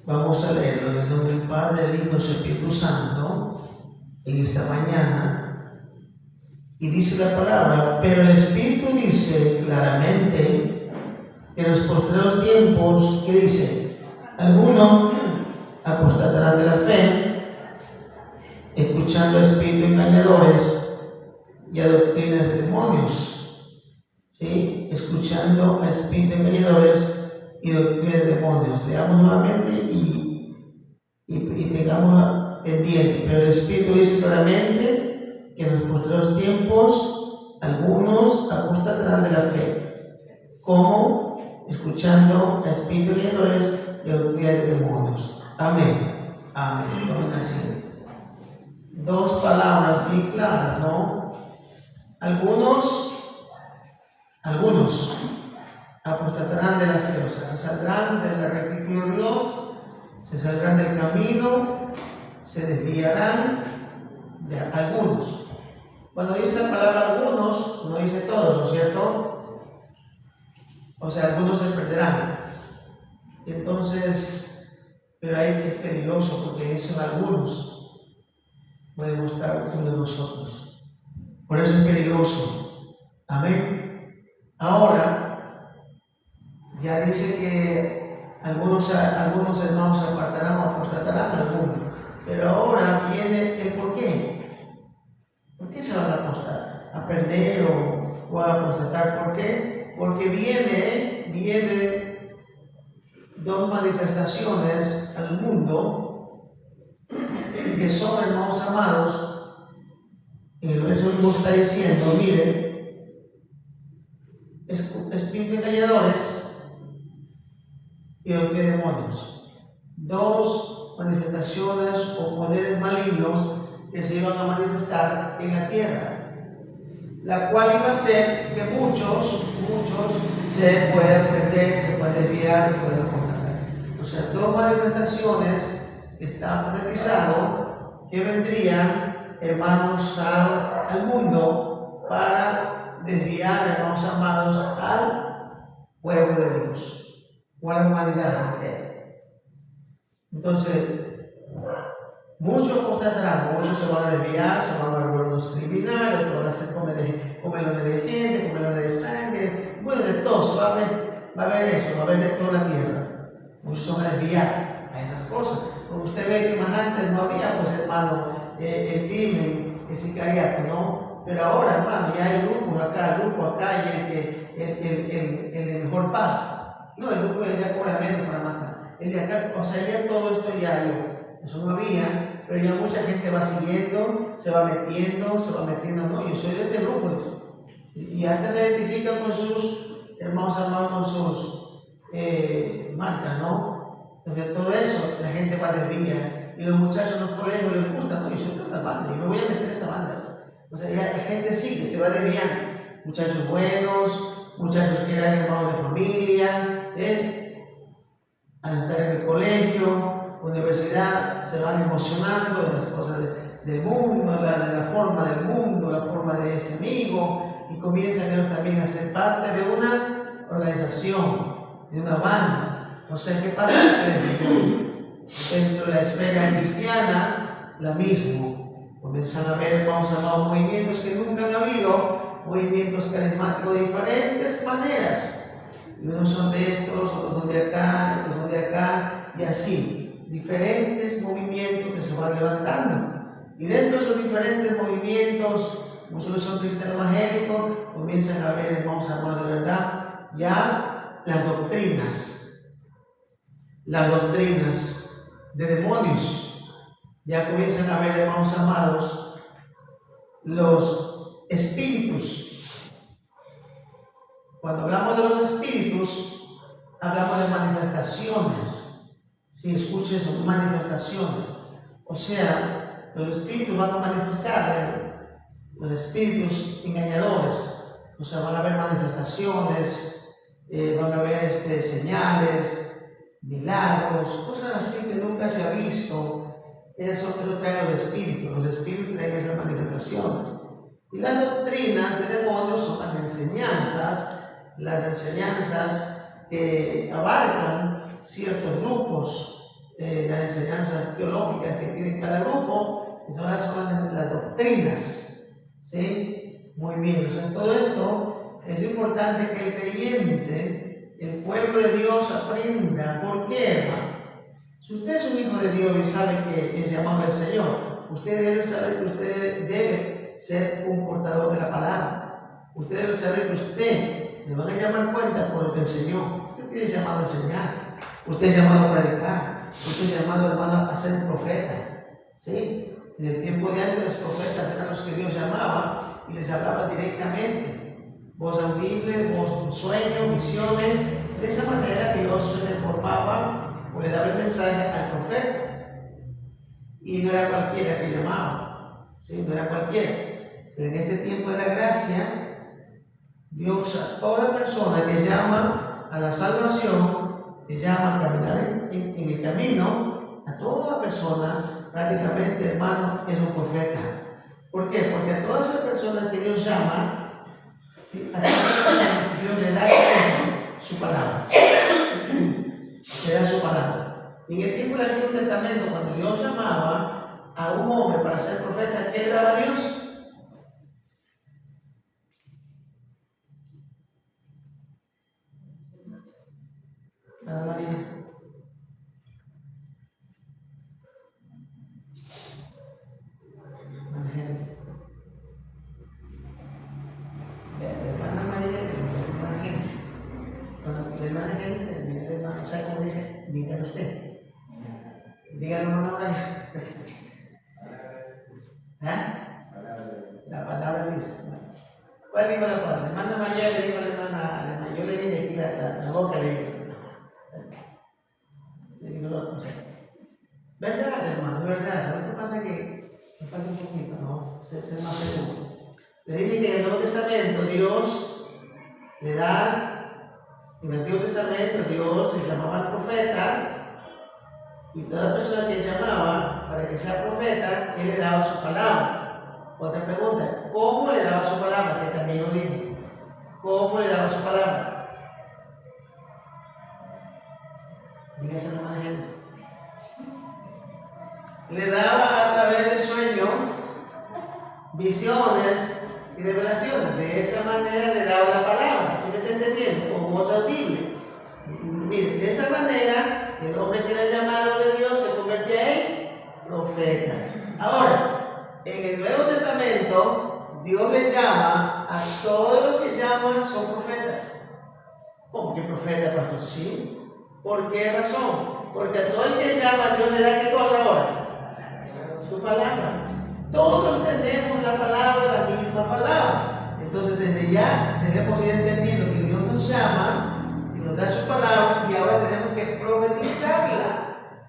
Vamos a leerlo en el nombre del Padre, del Hijo y del Espíritu Santo en esta mañana. Y dice la palabra: pero el Espíritu dice claramente que en los postreros tiempos, ¿qué dice? Algunos apostatarán de la fe, escuchando a espíritus engañadores y a doctrinas de demonios. ¿Sí? Escuchando a espíritus engañadores y doctrinas de demonios. Leamos nuevamente y tengamos pendiente. Pero el Espíritu dice claramente que en los posteriores tiempos algunos apostatarán de la fe, como escuchando a espíritus engañadores y a doctrinas de demonios. Amén. Amén. Tomen así. Dos palabras bien claras, ¿no? Algunos apostatarán de la fe, o sea, se saldrán de la rectitud de Dios, se saldrán del camino, se desviarán. Ya, algunos. Cuando dice la palabra algunos, no dice todos, ¿no es cierto? O sea, algunos se perderán. Entonces, pero ahí es peligroso porque son algunos. Podemos estar uno de nosotros. Por eso es peligroso. Amén. Ahora, ya dice que algunos hermanos se apartarán o apostatarán algunos. Pero ahora viene el por qué. ¿Por qué se van a apostar? ¿A perder o a apostatar? ¿Por qué? Porque viene dos manifestaciones al mundo que son, hermanos amados. En el verso mismo está diciendo, miren, espíritus engañadores y demonios. Dos manifestaciones o poderes malignos que se iban a manifestar en la tierra, la cual iba a hacer que muchos se puedan perder, se puedan desviar, se puedan apostatar. O sea, dos manifestaciones que están profetizadas que vendrían, hermanos, al mundo para desviar, hermanos amados, al pueblo de Dios o a la humanidad entera. Entonces, muchos apostatarán, muchos se van a desviar, se van a volver unos criminales, otros van a hacer comelón de gente, comelón de sangre, bueno, de todo, va a haber eso, va a haber de toda la tierra. Muchos se van a desviar a esas cosas. Como usted ve que más antes no había, pues hermano, el crimen, el sicariato, ¿no? Pero ahora, hermano, ya hay grupos acá y el de mejor paga. No, el grupo de allá cobra menos para matar. El de acá, o sea, ya todo esto eso no había, pero ya mucha gente va siguiendo, se va metiendo, no, yo soy de este grupo, y hasta se identifican con sus hermanos amados, con sus marcas, ¿no? Entonces todo eso, la gente va a desviar, y los muchachos en los colegios les gusta, no, yo soy de esta banda, yo me voy a meter en esta banda. O sea, ya la gente sigue, se va desviando. Muchachos buenos, muchachos que eran hermanos de familia, al estar en el colegio, universidad, se van emocionando de las cosas del mundo, de la forma del mundo, la forma de ese amigo, y comienzan ellos también a ser parte de una organización, de una banda. O sea, ¿qué pasa? Dentro de la esfera cristiana, la misma. Comienzan a ver, vamos a llamar, movimientos que nunca han habido, movimientos carismáticos de diferentes maneras. Y unos son de estos, otros son de acá, y así. Diferentes movimientos que se van levantando. Y dentro de esos diferentes movimientos, muchos son cristianos evangélicos, comienzan a ver, vamos a llamar de verdad, ya las doctrinas de demonios. Ya comienzan a ver, hermanos amados, los espíritus. Cuando hablamos de los espíritus, hablamos de manifestaciones. Si escuchen eso, manifestaciones. O sea, los espíritus van a manifestar, los espíritus engañadores. O sea, van a haber manifestaciones, van a haber señales, milagros, cosas así que nunca se ha visto. Eso trae los espíritus traen esas manifestaciones. Y las doctrinas de demonios son las enseñanzas que abarcan ciertos grupos, las enseñanzas teológicas que tiene cada grupo, y son las doctrinas, ¿sí? Muy bien, o sea, todo esto es importante que el creyente, el pueblo de Dios, aprenda. ¿Por qué, hermano? Si usted es un hijo de Dios y sabe que es llamado del Señor, usted debe saber que usted debe ser un portador de la palabra. Usted debe saber que usted le van a llamar cuenta por lo que enseñó. Usted tiene llamado a enseñar, usted es llamado a predicar, usted es llamado, hermano, a ser un profeta. ¿Sí? En el tiempo de antes los profetas eran los que Dios llamaba y les hablaba directamente. Voz audible, voz, sueños, visiones. De esa manera Dios le formaba o le daba el mensaje al profeta. Y no era cualquiera que llamaba, ¿sí? No era cualquiera. Pero en este tiempo de la gracia, Dios a toda persona que llama a la salvación, que llama a caminar en el camino, a toda persona, prácticamente, hermano, es un profeta. ¿Por qué? Porque a todas esas personas que Dios llama, ¿sí? A todas esas personas Dios le da su palabra. Le da su palabra. En el tiempo del Antiguo Testamento, cuando Dios llamaba a un hombre para ser profeta, ¿qué le daba a Dios? Ana María. Ana María, cuando la hermana Génesis, el hermano, ¿sabe cómo dice? Dígalo usted. Dígalo, hermano María. ¿Ah? La palabra dice. ¿Cuál dijo la palabra? La hermana María le dijo a la hermana Alemán. Yo le vi aquí la boca, le digo. Le digo lo que verdad, hermano, de verdad. Lo que pasa es que me falta un poquito, ¿no? Ser más seguro. Le dije que en el Nuevo Testamento Dios le da, en el Antiguo Testamento Dios le llamaba al profeta, y toda persona que llamaba para que sea profeta, Él le daba su palabra. Otra pregunta, ¿cómo le daba su palabra? Que también lo dije. ¿Cómo le daba su palabra? Dígase la hermana Génesis. Le daba a través de sueños, visiones y revelaciones. De esa manera le daba la palabra. ¿Sí me está entendiendo? Con voz audible. Mire, de esa manera el hombre que era llamado de Dios se convertía en profeta. Ahora, en el Nuevo Testamento Dios les llama a todos los que llaman son profetas. ¿Cómo que profeta, pastor? Sí. ¿Por qué razón? Porque a todo el que llama Dios le da ¿qué cosa ahora? Su palabra. Todos tenemos la palabra, la misma palabra. Entonces desde ya tenemos ya entendido que Dios nos llama y nos da su palabra y ahora tenemos que profetizarla.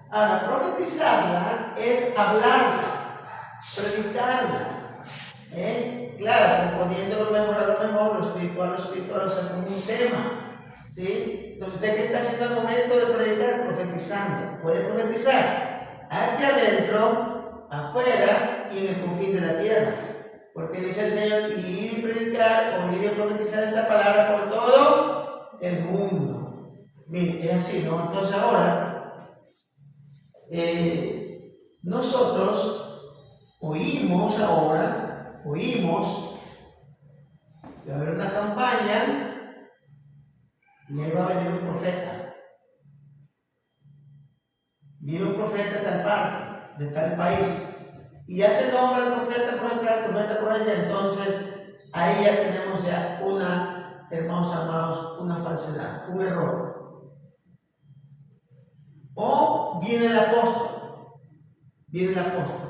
Ahora, profetizarla es hablarla, predicarla. Claro, poniendo lo mejor a lo mejor, lo espiritual, o sea, como un tema. ¿Sí? Entonces usted que está haciendo el momento de predicar, profetizando. Puede profetizar aquí adentro, afuera y en el confín de la tierra. Porque dice el Señor, ir y predicar o ir y profetizar esta palabra por todo el mundo. Mire, es así, ¿no? Entonces ahora, nosotros oímos que va a haber una campaña y ahí va a venir un profeta. Viene un profeta de tal parte, de tal país. Y ya se nombra el profeta por acá, el profeta por allá. Entonces, ahí ya tenemos ya una, hermanos amados, una falsedad, un error. O viene el apóstol. Viene el apóstol.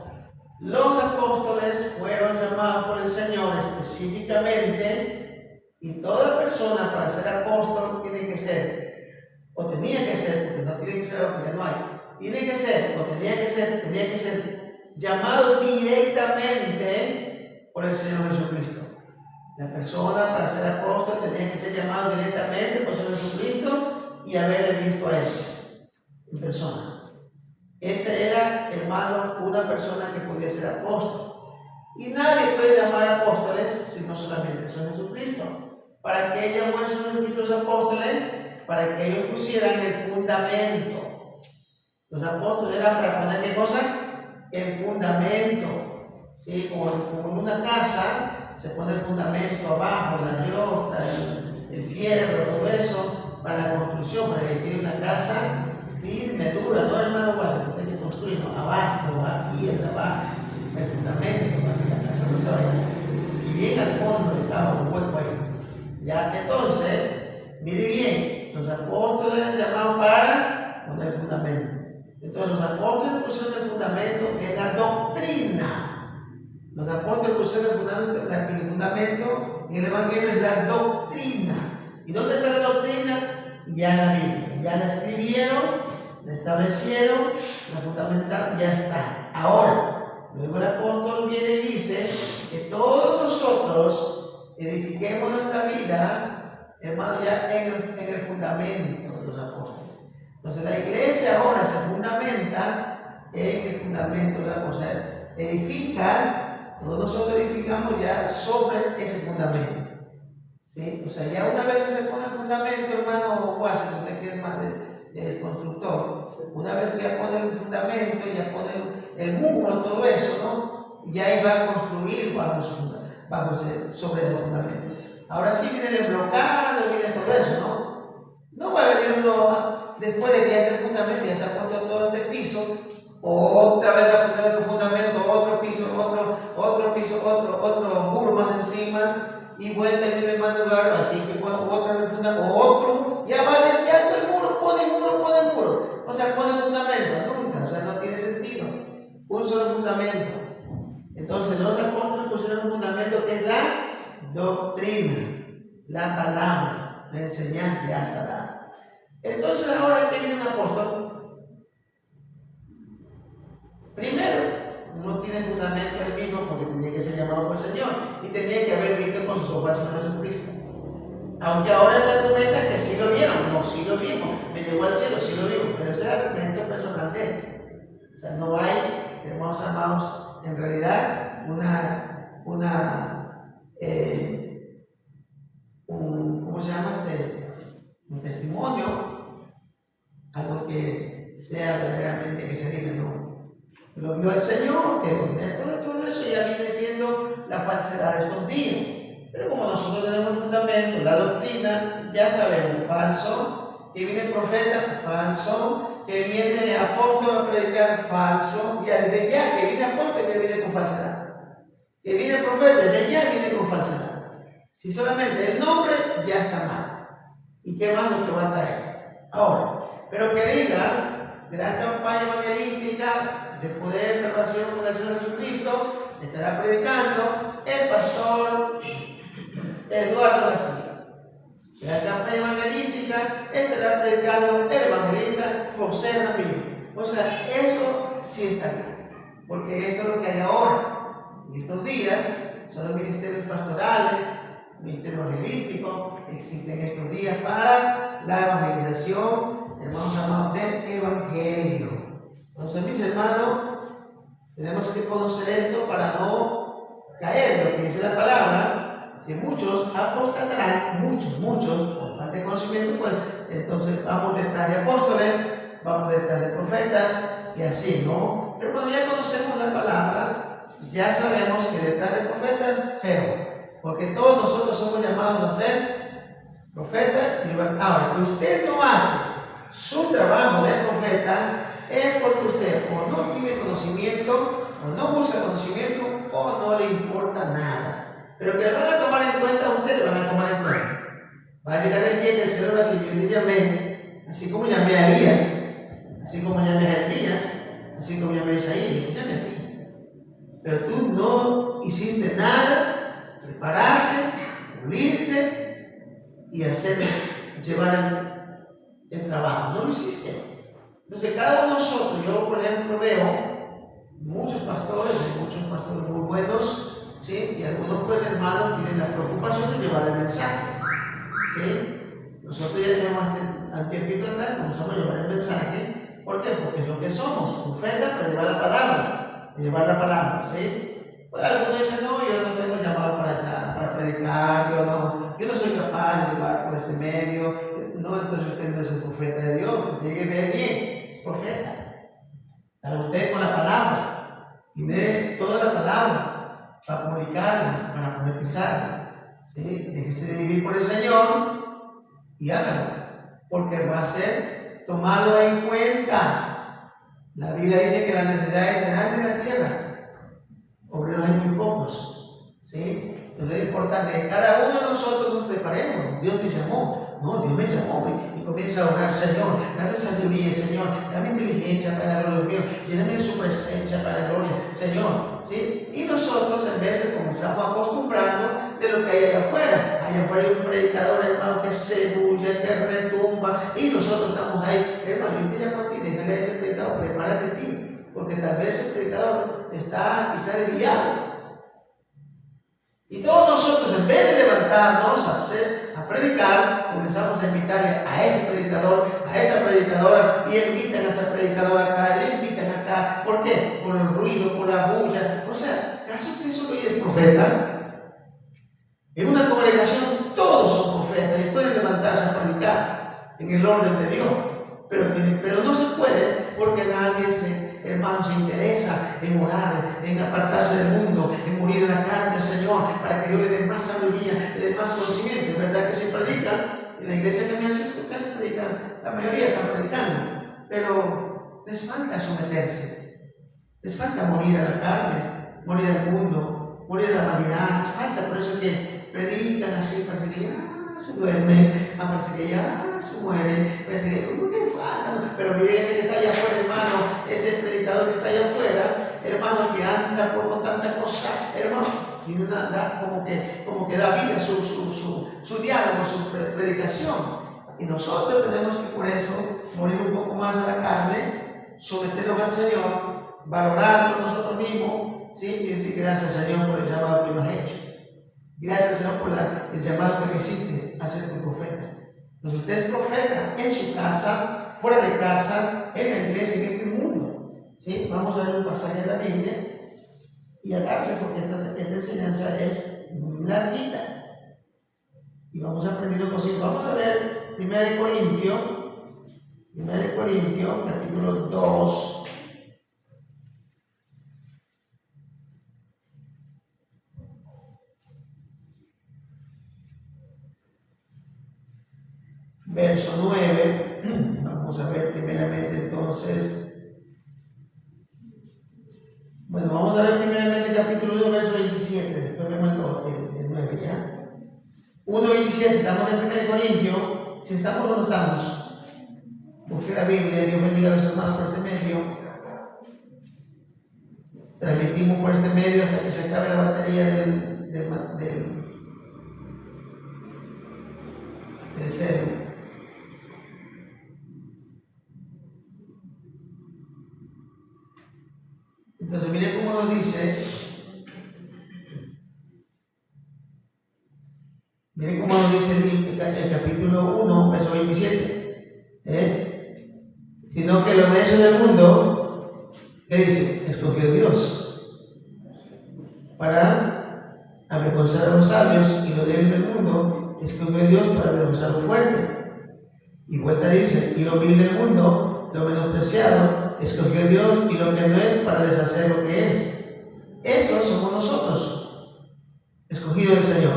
Los apóstoles fueron llamados por el Señor específicamente, y toda persona para ser apóstol tiene que ser, o tenía que ser, porque no tiene que ser, porque no hay, tiene que ser, o tenía que ser llamado directamente por el Señor Jesucristo. La persona para ser apóstol tenía que ser llamado directamente por el Señor Jesucristo y haberle visto a Él en persona. Ese era, hermano, una persona que podía ser apóstol. Y nadie puede llamar apóstoles si no solamente es Jesucristo. ¿Para que ella muestre Jesucristo los apóstoles? Para que ellos pusieran el fundamento. Los apóstoles eran para poner ¿qué cosa? El fundamento. ¿Sí? Como en una casa se pone el fundamento abajo, la llosta, el fierro, todo eso, para la construcción, para que quede una casa firme, dura, no hermano Guaso, que usted que construye, no, abajo, aquí, abajo, el fundamento, para que la casa no se vaya. Y bien al fondo estaba un hueco ahí. Ya, entonces, mire bien, los apóstoles eran llamados para poner el fundamento. Entonces los apóstoles pusieron el fundamento que es la doctrina. Los apóstoles pusieron el fundamento en el Evangelio es la doctrina. ¿Y dónde está la doctrina? Ya en la Biblia. Ya la escribieron, la establecieron, la fundamentaron, ya está. Ahora, luego el apóstol viene y dice que todos nosotros edifiquemos nuestra vida, hermano, ya en el fundamento de los apóstoles. Entonces la iglesia ahora se fundamenta en el fundamento de la cosa. Edifica, todos nosotros edificamos ya sobre ese fundamento. ¿Sí? O sea, ya una vez que se pone el fundamento, hermano Washington, usted que es más de constructor, una vez que ya pone el fundamento, ya pone el muro, todo eso, ¿no? Ya ahí va a construir sobre ese fundamento. Ahora sí viene el blocado, viene todo eso, ¿no? No va a venir uno, después de que ya esté el fundamento, ya está puesto todo este piso, otra vez a poner otro fundamento, otro piso, otro piso, otro muro más encima. Y vuelta y viene el hermano Eduardo, aquí que pone otro en el fundamento, otro, ya va desde alto el muro, pone muro. O sea, pone fundamento, nunca, o sea, no tiene sentido. Un solo fundamento. Entonces, los apóstoles pusieron un fundamento que es la doctrina, la palabra, la enseñanza, ya está dada. Entonces, ahora que viene un apóstol, primero, no tiene fundamento él mismo porque tenía que ser llamado por el Señor y tenía que haber visto con sus ojos al Señor Jesucristo. Aunque ahora se argumenta que sí lo vieron, no, sí lo vimos, me llevó al cielo, sí lo vimos, pero ese es el argumento personal de él. O sea, no hay, hermanos amados, en realidad ¿cómo se llama un testimonio, algo que sea verdaderamente que se diga, no. Lo vio el Señor, que todo eso ya viene siendo la falsedad de estos días. Pero como nosotros tenemos fundamento, la doctrina, ya sabemos, falso, que viene el profeta, falso, que viene apóstol a predicar, falso, ya desde ya que viene apóstol, que viene con falsedad. Que viene profeta, desde ya viene con falsedad. Si solamente el nombre, ya está mal. ¿Y qué más lo que va a traer? Ahora, pero que diga, gran campaña evangelística, de poder, salvación con el Señor Jesucristo, estará predicando el pastor Eduardo García. La campaña evangelística estará predicando el evangelista José Ramírez. O sea, eso sí está bien, porque esto es lo que hay ahora. En estos días son los ministerios pastorales, ministerio evangelístico, existen estos días para la evangelización, hermanos amados, del evangelio. Entonces, mis hermanos, tenemos que conocer esto para no caer en lo que dice la palabra, que muchos apostatarán, muchos, por falta de conocimiento, pues entonces vamos detrás de apóstoles, vamos detrás de profetas y así, ¿no? Pero cuando ya conocemos la palabra, ya sabemos que detrás de profetas, cero, porque todos nosotros somos llamados a ser profetas y ahora, que usted no hace su trabajo de profeta, es porque usted o no tiene conocimiento, o no busca conocimiento, o no le importa nada. Pero que le van a tomar en cuenta a usted, le van a tomar en cuenta. Va a llegar el día que el Señor va a decir, yo le llamé, así como llamé a Elías, así como llamé a Jeremías, así como llamé a Isaías, yo llamé a ti. Pero tú no hiciste nada, prepararte, pulirte y llevar el trabajo. No lo hiciste. Entonces, cada uno de nosotros, yo por ejemplo veo muchos pastores muy buenos, ¿sí? Y algunos pues hermanos tienen la preocupación de llevar el mensaje, ¿sí? Nosotros ya tenemos al tiempito atrás, comenzamos a llevar el mensaje. ¿Por qué? Porque es lo que somos, profetas para llevar la palabra, ¿sí? Pues algunos dicen, no, yo no tengo llamado para predicar, yo no soy capaz de llevar por este medio. No, entonces usted no es un profeta de Dios, usted tiene que ver bien, es profeta. Para usted con la palabra. Tiene toda la palabra para publicarla, para profetizarla. ¿Sí? Déjese de vivir por el Señor y hágalo, porque va a ser tomado en cuenta. La Biblia dice que las necesidades grandes de la tierra, obreros hay muy pocos. ¿Sí? Entonces es importante que cada uno de nosotros nos preparemos. Dios me llamó. No, Dios me llamó y comienza a orar: Señor, dame sabiduría, Señor, dame inteligencia para la gloria de Dios, lléname de su presencia para la gloria, Señor. ¿Sí? Y nosotros en vez de comenzamos a acostumbrarnos de lo que hay allá afuera. Allá afuera hay un predicador, hermano, que se bulla, que retumba, y nosotros estamos ahí. Hermano, yo te llamo a ti, déjale a ese predicador, prepárate a ti, porque tal vez el predicador está quizá desviado. Y todos nosotros, en vez de levantarnos a predicar, comenzamos a invitarle a ese predicador, a esa predicadora, y invitan a esa predicadora acá, le invitan acá. ¿Por qué? Por el ruido, por la bulla. O sea, ¿acaso que eso hoy es profeta? En una congregación todos son profetas y pueden levantarse a predicar en el orden de Dios. Pero no se puede porque nadie hermano, se interesa en orar, en apartarse del mundo, en morir en la carne al Señor, para que Dios le dé más sabiduría, le dé más conocimiento. Es verdad que se predica, en la iglesia que me hace casi predican, la mayoría están predicando, pero les falta someterse, les falta morir a la carne, morir al mundo, morir a la vanidad, les falta. Por eso que predican así, parece que ya se duerme, parece que ya se muere, parece que ¿qué falta? Pero mire ese que está allá afuera, hermano, ese predicador que está allá afuera, hermano, que anda por tanta cosa, hermano, tiene como que da vida a su diálogo, su predicación. Y nosotros tenemos que por eso morir un poco más a la carne, someternos al Señor, valorarnos nosotros mismos, ¿sí? Y decir: gracias, Señor, por el llamado que nos has hecho. Gracias, Señor, por el llamado que me hiciste a ser tu profeta. Entonces usted es profeta en su casa, fuera de casa, en la iglesia, en este mundo. ¿Sí? Vamos a ver un pasaje de la Biblia y agárrese, porque esta enseñanza es larguita. Y vamos aprendiendo cositas. Vamos a ver 1 Corintios, capítulo 2. Verso 9, vamos a ver primeramente entonces, bueno, vamos a ver primeramente el capítulo 2, verso 27, después vemos el 9, ¿ya? 1:27, estamos en 1 Corintios, si estamos o no estamos, busque la Biblia, Dios bendiga a los hermanos por este medio, transmitimos por este medio hasta que se acabe la batería del celu. Entonces, mire cómo nos dice, el capítulo 1, verso 27. Sino que los necios del mundo, ¿qué dice? Escogió Dios para avergonzar a los sabios, y los débiles del mundo escogió Dios para avergonzar a los fuertes. Y vuelta dice: y lo vil del mundo, lo menospreciado, escogió Dios, y lo que no es, para deshacer lo que es. Esos somos nosotros, escogidos del Señor.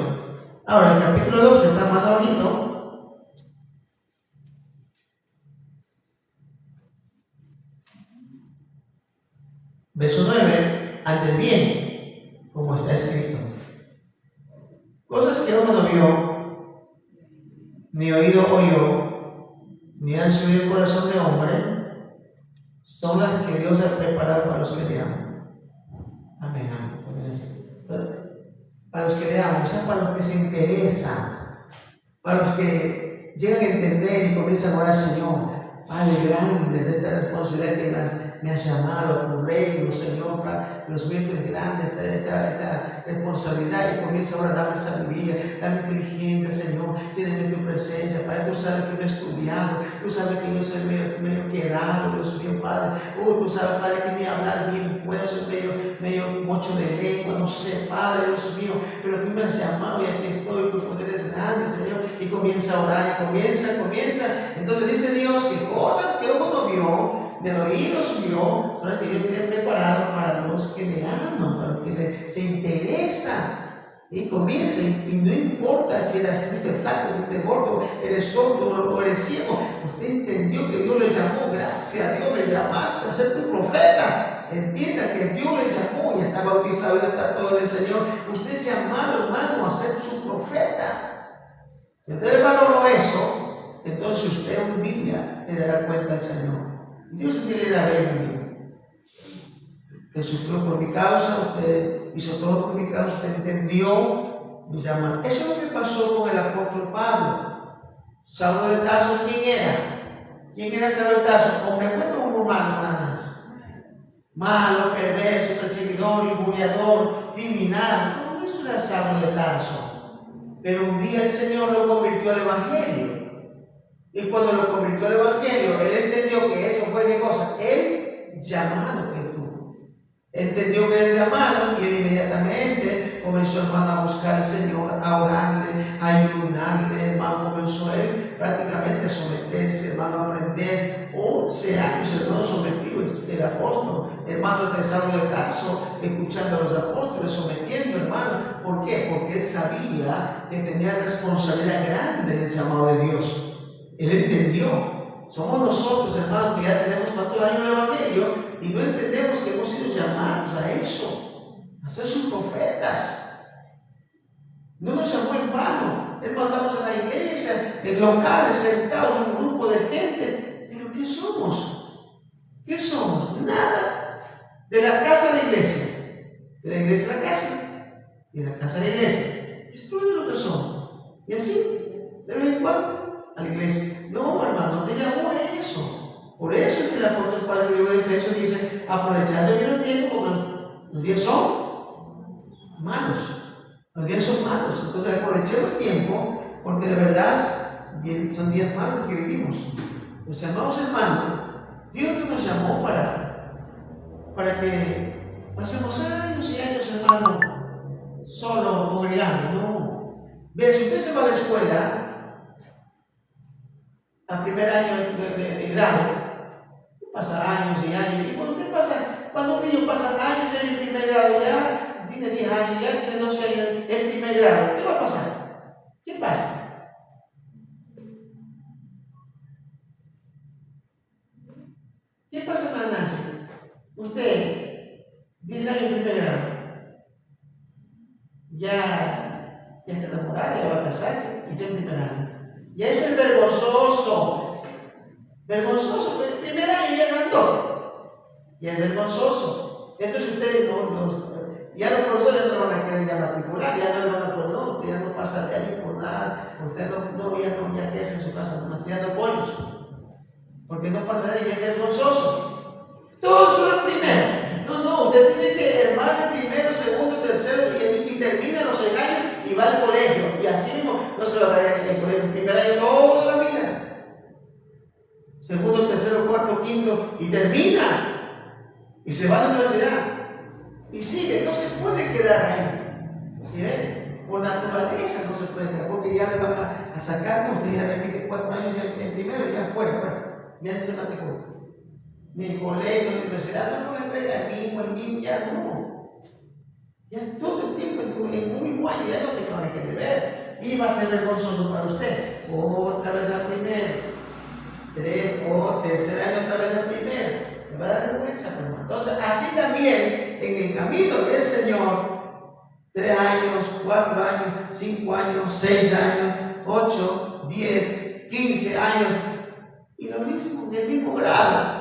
Ahora, el capítulo 2, que está más abajito, verso 9, antes bien, como está escrito: cosas que ojo no vio, ni oído oyó, ni han subido el corazón de hombre, son las que Dios ha preparado para los que le aman. Amén, amén. Para los que le aman, o sea, para los que se interesan, para los que llegan a entender y comienzan a orar: Señor, Padre grande, de esta responsabilidad que me has llamado a tu reino, Señor, para los miembros grandes, esta responsabilidad, y comienza a orar: dame sabiduría, dame inteligencia, Señor, tienes tu presencia, Padre. Tú sabes que no he estudiado, tú sabes que yo soy medio quedado, Dios mío, Padre. Tú sabes, Padre, que ni hablar bien puedo, soy medio mocho de lengua, no sé, Padre, Dios mío, pero tú me has llamado y aquí estoy, tu poder es grande, Señor. Y comienza a orar, y comienza. Entonces dice Dios que cosas que ojo no vio, del oído suyo, son las que Dios tiene preparado para los que le aman, para los que se interesan. Y comienza, y no importa si eres flaco, si eres gordo, eres sordo o eres ciego, usted entendió que Dios le llamó, gracias a Dios le llamaste a ser tu profeta. Entienda que Dios le llamó, ya está bautizado, ya está todo en el Señor. Usted es llamado, hermano, a ser su profeta. Si usted valoró eso, entonces usted un día le dará cuenta al Señor. Dios un día le dará venir. Que sufrió por mi causa, usted hizo todo por mi causa, usted entendió mi llamado. Eso es lo que pasó con el apóstol Pablo. Saulo de Tarso, ¿quién era? ¿Quién era Saulo de Tarso? ¿Hombre bueno o hombre malo nada más? Malo, perverso, perseguidor, injuriador, criminal. Todo eso era Saulo de Tarso. Pero un día el Señor lo convirtió al Evangelio. Y cuando lo convirtió al Evangelio, él entendió que eso fue ¿qué cosa? El llamado que tuvo. Entendió que era el llamado y él inmediatamente comenzó, hermano, a buscar al Señor, a orarle, a ayunarle, hermano, comenzó él prácticamente a someterse, hermano, a aprender 11 años, hermano, sometido el apóstol, hermano, de Saulo de Tarso, escuchando a los apóstoles, sometiendo, hermano. ¿Por qué? Porque él sabía que tenía responsabilidad grande del llamado de Dios. Él entendió. Somos nosotros, hermanos, que ya tenemos 4 años el Evangelio y no entendemos que hemos sido llamados a eso, a ser sus profetas. No nos llamó en vano. Él mandamos a la iglesia, en locales, sentados, un grupo de gente. Pero ¿qué somos? ¿Qué somos? Nada. De la casa a la iglesia. De la iglesia a la casa. Y de la casa a la iglesia. Es todo lo que somos. Y así, de vez en cuando, a la iglesia. No, hermano, te llamó a eso. Por eso es que el apóstol Pablo en el libro de Efesios dice, aprovechando bien el tiempo, porque los días son malos. Los días son malos. Entonces aprovechemos el tiempo, porque de verdad son días malos que vivimos. Los amados hermanos, Dios no nos llamó para que pasemos años y años, hermano, solo congregando. No. Ve, si usted se va a la escuela, a primer año de grado, pasa años y años. Y cuando un niño pasa años en el primer grado, ya tiene 10 años, ya tiene 12 años en el primer grado, ¿qué va a pasar? ¿Qué pasa? ¿Qué pasa, Nancy? Usted, 10 años en primer grado, ya está enamorada, ya va a casarse y está en primer año. Y eso es vergonzoso. Vergonzoso, el primer año ya ganó. Y es vergonzoso. Entonces ustedes ya los profesores no van a querer ya matricular, ya no le van a poner, no, usted ya no pasa de año por nada, usted ya queda en su casa, no criando pollos. Porque no pasa de año, es vergonzoso. Todo solo el primero. No, usted tiene que, hermano, primero, segundo, tercero, y termina los 6 años y va al colegio. Y así mismo no se va a dar en el colegio. El primer año toda la vida. Segundo, tercero, cuarto, quinto, y termina. Y se va a la universidad. Y sigue, no se puede quedar ahí. ¿Sí ven? Por naturaleza no se puede quedar, porque ya le van a sacar, usted ya repite 4 años en primero, ya fuera, ya no se matricula. Ni el colegio, ni la universidad, no entrega el mismo, ya no. Ya todo el tiempo en un mismo año, ya no te van a querer ver. Y va a ser vergonzoso para usted. Otra vez al primero. Tercer año otra vez al primero. Le va a dar vergüenza, hermano. Entonces, así también, en el camino del Señor, 3 años, 4 años, 5 años, 6 años, 8, 10, 15 años. Y lo mismo, en el mismo grado.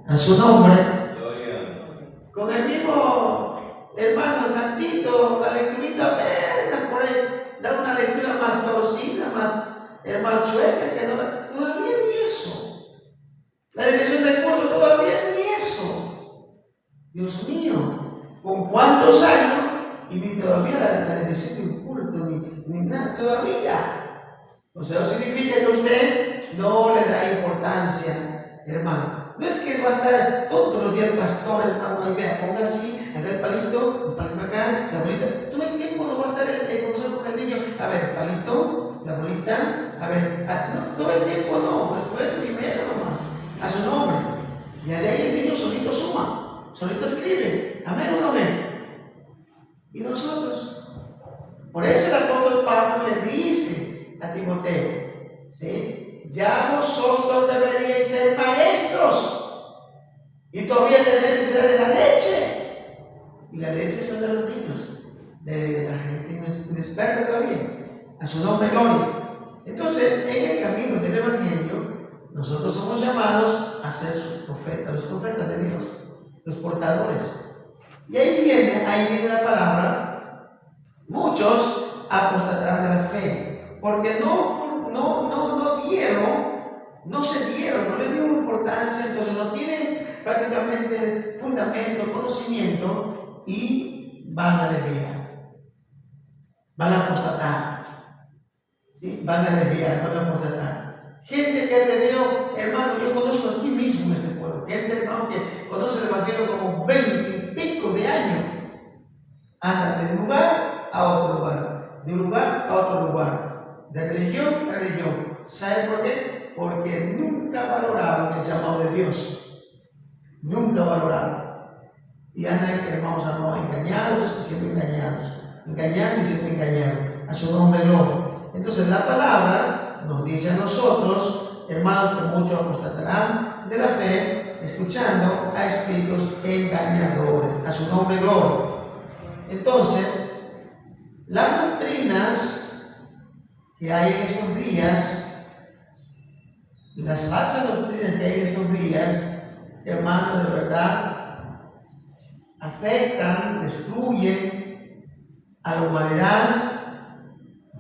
A su nombre, con el mismo hermano tantito, la lecturita apenas por ahí, da una lectura más torcida, más chueca, que todavía ni eso. La dirección del culto todavía ni eso. Dios mío, ¿con cuántos años? Y ni todavía la dirección del culto, ni nada, todavía. O sea, eso significa que usted no le da importancia, hermano. No es que va a estar todos los días el pastor, hermano, ahí vea, ponga así, haga el palito acá, la bolita. Todo el tiempo no va a estar el profesor con el niño. A ver, palito, la bolita, a ver, no, todo el tiempo no, fue el primero nomás, a su nombre. Ya de ahí el niño solito suma, solito escribe. Amén o no amén. Y nosotros, por eso el apóstol Pablo le dice a Timoteo, ¿sí? Ya vosotros deberíais ser maestros y todavía tenéis necesidad de la leche. Y la leche son de los niños, de la gente inexperta todavía. A su nombre gloria. Entonces, en el camino del Evangelio, nosotros somos llamados a ser sus profetas, los profetas de Dios, los portadores. Y ahí viene la palabra, muchos apostatarán de la fe, porque no se dieron, no le dieron importancia, entonces no tienen prácticamente fundamento, conocimiento y van a desviar, van a apostatar, ¿sí? Van a desviar, van a apostatar. Gente que ha tenido, hermano, yo conozco aquí mismo en este pueblo, gente, hermano, que conoce el Evangelio como 20 y pico de años, andan de un lugar a otro lugar, de un lugar a otro lugar, de religión a religión. ¿Sabe por qué? Porque nunca valoraron el llamado de Dios, nunca valoraron. Y andan, hermanos, engañados y siempre engañados, engañando y siempre engañados, a su nombre gloria. Entonces la palabra nos dice a nosotros, hermanos, que muchos apostatarán de la fe, escuchando a espíritus engañadores, a su nombre gloria. Entonces, las doctrinas que hay en estos días, las falsas doctrinas que hay en estos días, hermanos, de verdad, afectan, destruyen a la humanidad,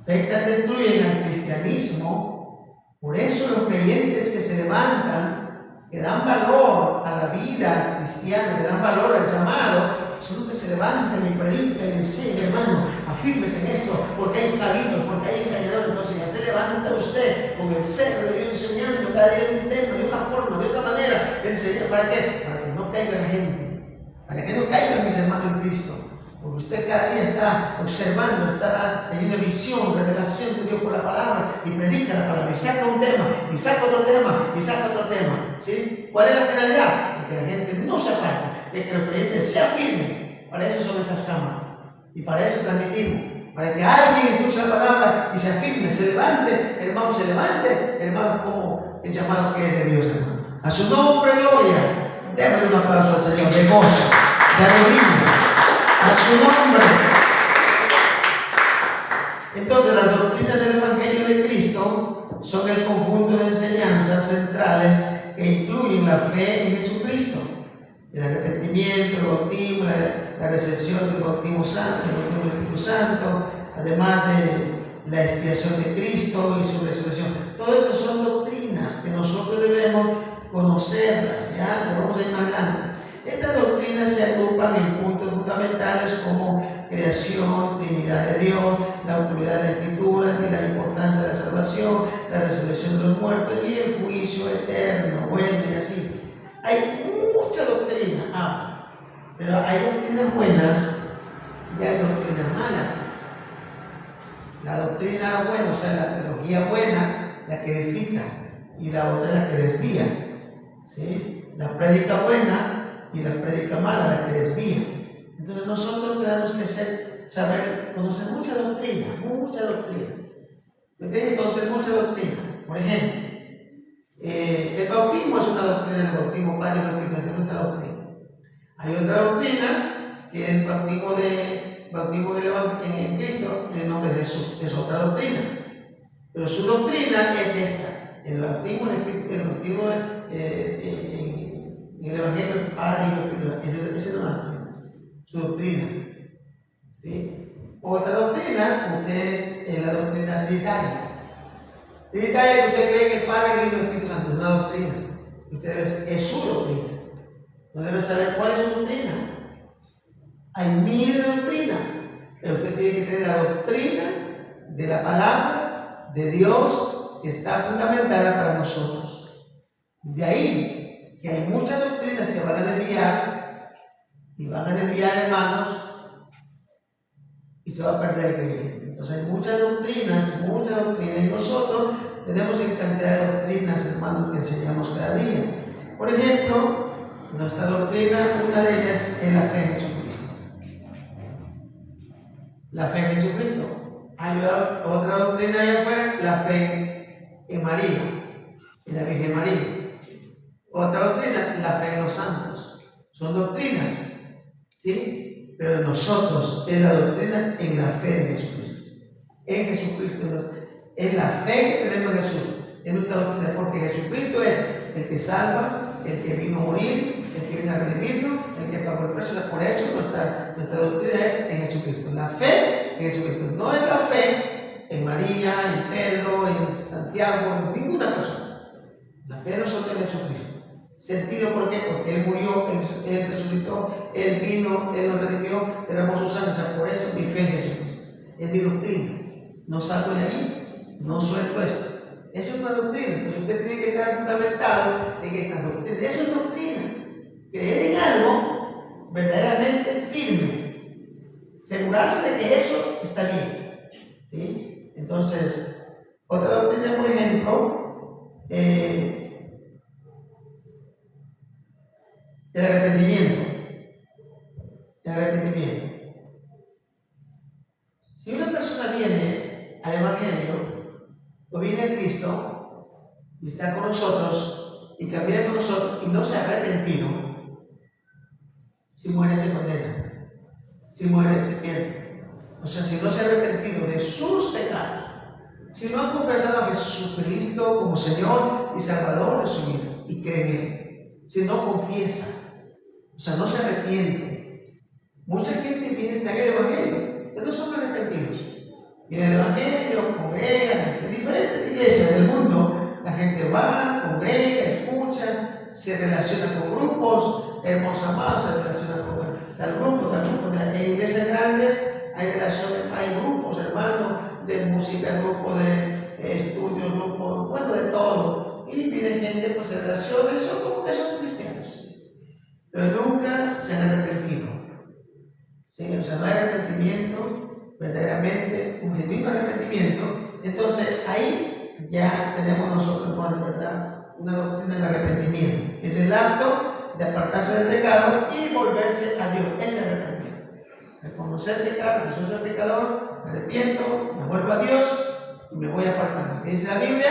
afectan, destruyen al cristianismo. Por eso los creyentes que se levantan, que dan valor a la vida cristiana, que dan valor al llamado, son los que se levantan y predican y enseñan, hermano, afírmese en esto, porque hay sabidos, porque hay engañadores. Entonces ya se levanta usted con el celo de Dios enseñando cada día un tema, de una forma, de otra manera, de enseñar. ¿Para qué? Para que no caiga la gente, para que no caigan mis hermanos en Cristo. Porque usted cada día está observando, está teniendo visión, revelación de Dios por la palabra y predica la palabra y saca un tema, y saca otro tema, y saca otro tema. ¿Sí? ¿Cuál es la finalidad? De que la gente no se aparte, de que los creyentes se afirmen. Para eso son estas cámaras y para eso transmitimos. Para que alguien escuche la palabra y se afirme, se levante, hermano, como el llamado que es de Dios, hermano. A su nombre, gloria. Démosle un aplauso al Señor de gozo, de alegría. A su nombre. Entonces, las doctrinas del Evangelio de Cristo son el conjunto de enseñanzas centrales que incluyen la fe en Jesucristo, el arrepentimiento, el bautismo, la recepción del bautismo santo, del Espíritu Santo, además de la expiación de Cristo y su resurrección. Todo esto son doctrinas que nosotros debemos conocerlas, ¿ya? Pero vamos a ir más adelante. Estas doctrinas se agrupan en puntos fundamentales como creación, Trinidad de Dios, la autoridad de las Escrituras y la importancia de la salvación, la resurrección de los muertos y el juicio eterno, bueno, y así. Hay mucha doctrina, pero hay doctrinas buenas y hay doctrinas malas. La doctrina buena, o sea, la teología buena, la que edifica, y la otra la que desvía, ¿sí? La prédica buena y la prédica mala, la que desvía. Entonces nosotros tenemos que saber conocer mucha doctrina. Usted tiene que conocer mucha doctrina. Por ejemplo, el bautismo es una doctrina, el bautismo Padre y el Espíritu Santo es una doctrina. Hay otra doctrina que es el bautismo en Cristo en el nombre de Jesús, es otra doctrina. Pero su doctrina es esta: el bautismo en el Evangelio del Padre y el Espíritu Santo. Esa es una doctrina, su doctrina. ¿Sí? Otra doctrina, usted es la doctrina trinitaria. Trinitaria, que usted cree que el Padre, el Hijo y el Espíritu Santo es una doctrina. Es su doctrina. No debe saber cuál es su doctrina. Hay miles de doctrinas, pero usted tiene que tener la doctrina de la palabra de Dios que está fundamentada para nosotros. De ahí que hay muchas doctrinas que van a desviar, hermanos, y se va a perder el creyente. Entonces hay muchas doctrinas, y nosotros tenemos en cantidad de doctrinas, hermanos, que enseñamos cada día. Por ejemplo, Nuestra doctrina, una de ellas es la fe en Jesucristo. La fe en Jesucristo. Hay otra doctrina allá afuera, la fe en María, en la Virgen María. Otra doctrina, la fe en los santos. Son doctrinas, ¿sí? Pero nosotros es la doctrina en la fe de Jesucristo. En Jesucristo es la fe que tenemos en Jesús. Es nuestra doctrina, porque Jesucristo es el que salva, el que vino a morir, el que vino a redimirnos, el que pagó el precio. Por eso nuestra doctrina es en Jesucristo. La fe en Jesucristo. No es la fe en María, en Pedro, en Santiago, en ninguna persona. La fe de nosotros en Jesucristo. ¿Sentido por qué? Porque Él murió, Él resucitó, Él vino, Él nos redimió, tenemos sus años. Por eso mi fe en Jesucristo. Es mi doctrina. No salgo de ahí, no suelto eso. Esa es una doctrina. Entonces usted tiene que estar fundamentado en esta doctrina. Eso es doctrina. Creer en algo verdaderamente firme. Asegurarse de que eso está bien. ¿Sí? Entonces, otra doctrina, por ejemplo, el arrepentimiento. El arrepentimiento. Si una persona viene al Evangelio, o viene a Cristo, y está con nosotros, y camina con nosotros, y no se ha arrepentido, si muere se condena, si muere se pierde. O sea, si no se ha arrepentido de sus pecados, si no ha confesado a Jesucristo como Señor y Salvador de su vida, y cree en Él, si no confiesa, o sea, no se arrepiente. Mucha gente viene, está en el Evangelio, pero no son arrepentidos. Viene el Evangelio, congregan, en diferentes iglesias del mundo, la gente va, congrega, escucha, se relaciona con grupos, hermosos amados, se relaciona con tal grupo, también en iglesias grandes hay relaciones, hay grupos, hermanos, de música, grupos de estudios, grupos, bueno, de todo. Y viene gente, pues se relaciona, y son como que son cristianos. Pero nunca se han arrepentido. ¿Sí? O sea, no hay arrepentimiento verdaderamente, un genuino arrepentimiento. Entonces ahí ya tenemos nosotros, bueno, ¿verdad?, una doctrina del arrepentimiento, que es el acto de apartarse del pecado y volverse a Dios. Ese es el arrepentimiento. Reconocer pecado, que soy el pecador, me arrepiento, me vuelvo a Dios y me voy a apartar. ¿Qué dice la Biblia?